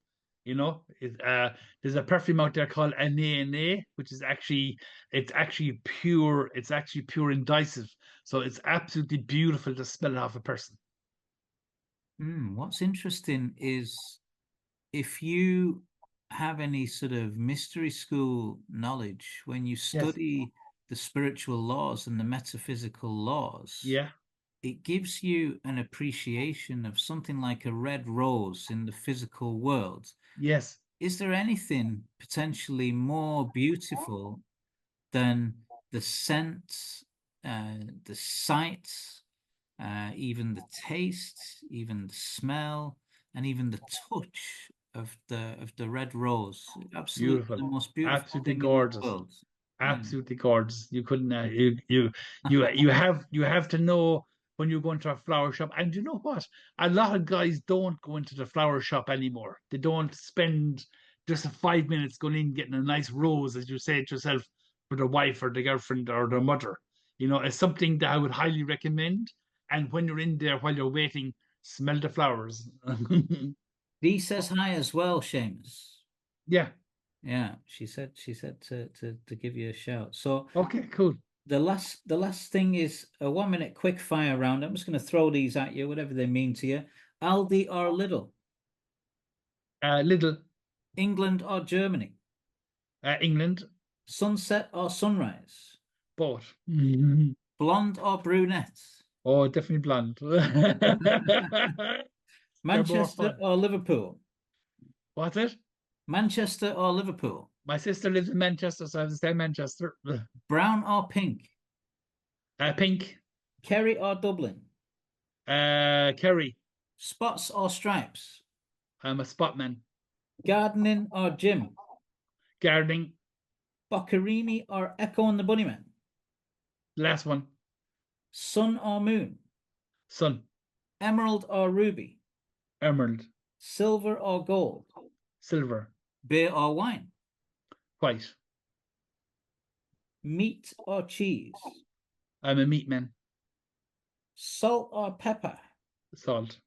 [SPEAKER 4] There's a perfume out there called Anne, which is actually pure. It's actually pure indicisive. So it's absolutely beautiful to smell off a person.
[SPEAKER 3] What's interesting is if you have any sort of mystery school knowledge, when you
[SPEAKER 4] Yes.
[SPEAKER 3] study the spiritual laws and the metaphysical laws,
[SPEAKER 4] Yeah.
[SPEAKER 3] it gives you an appreciation of something like a red rose in the physical world.
[SPEAKER 4] Yes.
[SPEAKER 3] Is there anything potentially more beautiful than the scent, the sight, even the taste, even the smell, and even the touch of the red rose? Absolutely
[SPEAKER 4] Beautiful.
[SPEAKER 3] the most beautiful
[SPEAKER 4] Absolutely
[SPEAKER 3] thing in the
[SPEAKER 4] gorgeous.
[SPEAKER 3] world. Yeah.
[SPEAKER 4] Absolutely gorgeous. You couldn't. You have to know when you go into a flower shop. And you know what? A lot of guys don't go into the flower shop anymore. They don't spend just 5 minutes going in getting a nice rose, as you say it yourself, for their wife or the girlfriend or their mother. It's something that I would highly recommend. And when you're in there while you're waiting, smell the flowers.
[SPEAKER 3] Dee says hi as well, Seamus.
[SPEAKER 4] Yeah.
[SPEAKER 3] Yeah, she said to give you a shout. So
[SPEAKER 4] Okay. Cool.
[SPEAKER 3] the last thing is a 1 minute quick fire round. I'm just going to throw these at you, whatever they mean to you. Aldi or Lidl?
[SPEAKER 4] Little
[SPEAKER 3] England or Germany?
[SPEAKER 4] England.
[SPEAKER 3] Sunset or sunrise?
[SPEAKER 4] Both.
[SPEAKER 3] Blonde or brunette?
[SPEAKER 4] Oh, definitely blonde.
[SPEAKER 3] Manchester or Liverpool?
[SPEAKER 4] What's it?
[SPEAKER 3] Manchester or Liverpool?
[SPEAKER 4] My sister lives in Manchester, so I have to say Manchester.
[SPEAKER 3] Brown or pink?
[SPEAKER 4] Pink.
[SPEAKER 3] Kerry or Dublin?
[SPEAKER 4] Kerry.
[SPEAKER 3] Spots or stripes?
[SPEAKER 4] I'm a spotman.
[SPEAKER 3] Gardening or gym?
[SPEAKER 4] Gardening.
[SPEAKER 3] Boccherini or Echo and the Bunnymen?
[SPEAKER 4] Last one.
[SPEAKER 3] Sun or moon?
[SPEAKER 4] Sun.
[SPEAKER 3] Emerald or ruby?
[SPEAKER 4] Emerald.
[SPEAKER 3] Silver or gold?
[SPEAKER 4] Silver.
[SPEAKER 3] Beer or wine?
[SPEAKER 4] White.
[SPEAKER 3] Meat or cheese?
[SPEAKER 4] I'm a meat man.
[SPEAKER 3] Salt or pepper?
[SPEAKER 4] Salt.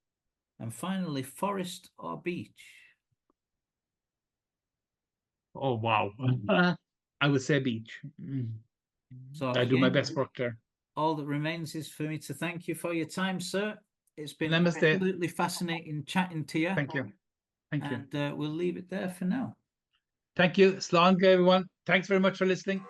[SPEAKER 3] And finally, forest or beach?
[SPEAKER 4] Oh, wow. I would say beach.
[SPEAKER 3] So
[SPEAKER 4] I do my best work there.
[SPEAKER 3] All that remains is for me to thank you for your time, sir. It's been
[SPEAKER 4] Namaste.
[SPEAKER 3] absolutely fascinating chatting to you.
[SPEAKER 4] Thank you. Thank you.
[SPEAKER 3] And we'll leave it there for now.
[SPEAKER 4] Thank you. Slán, everyone. Thanks very much for listening.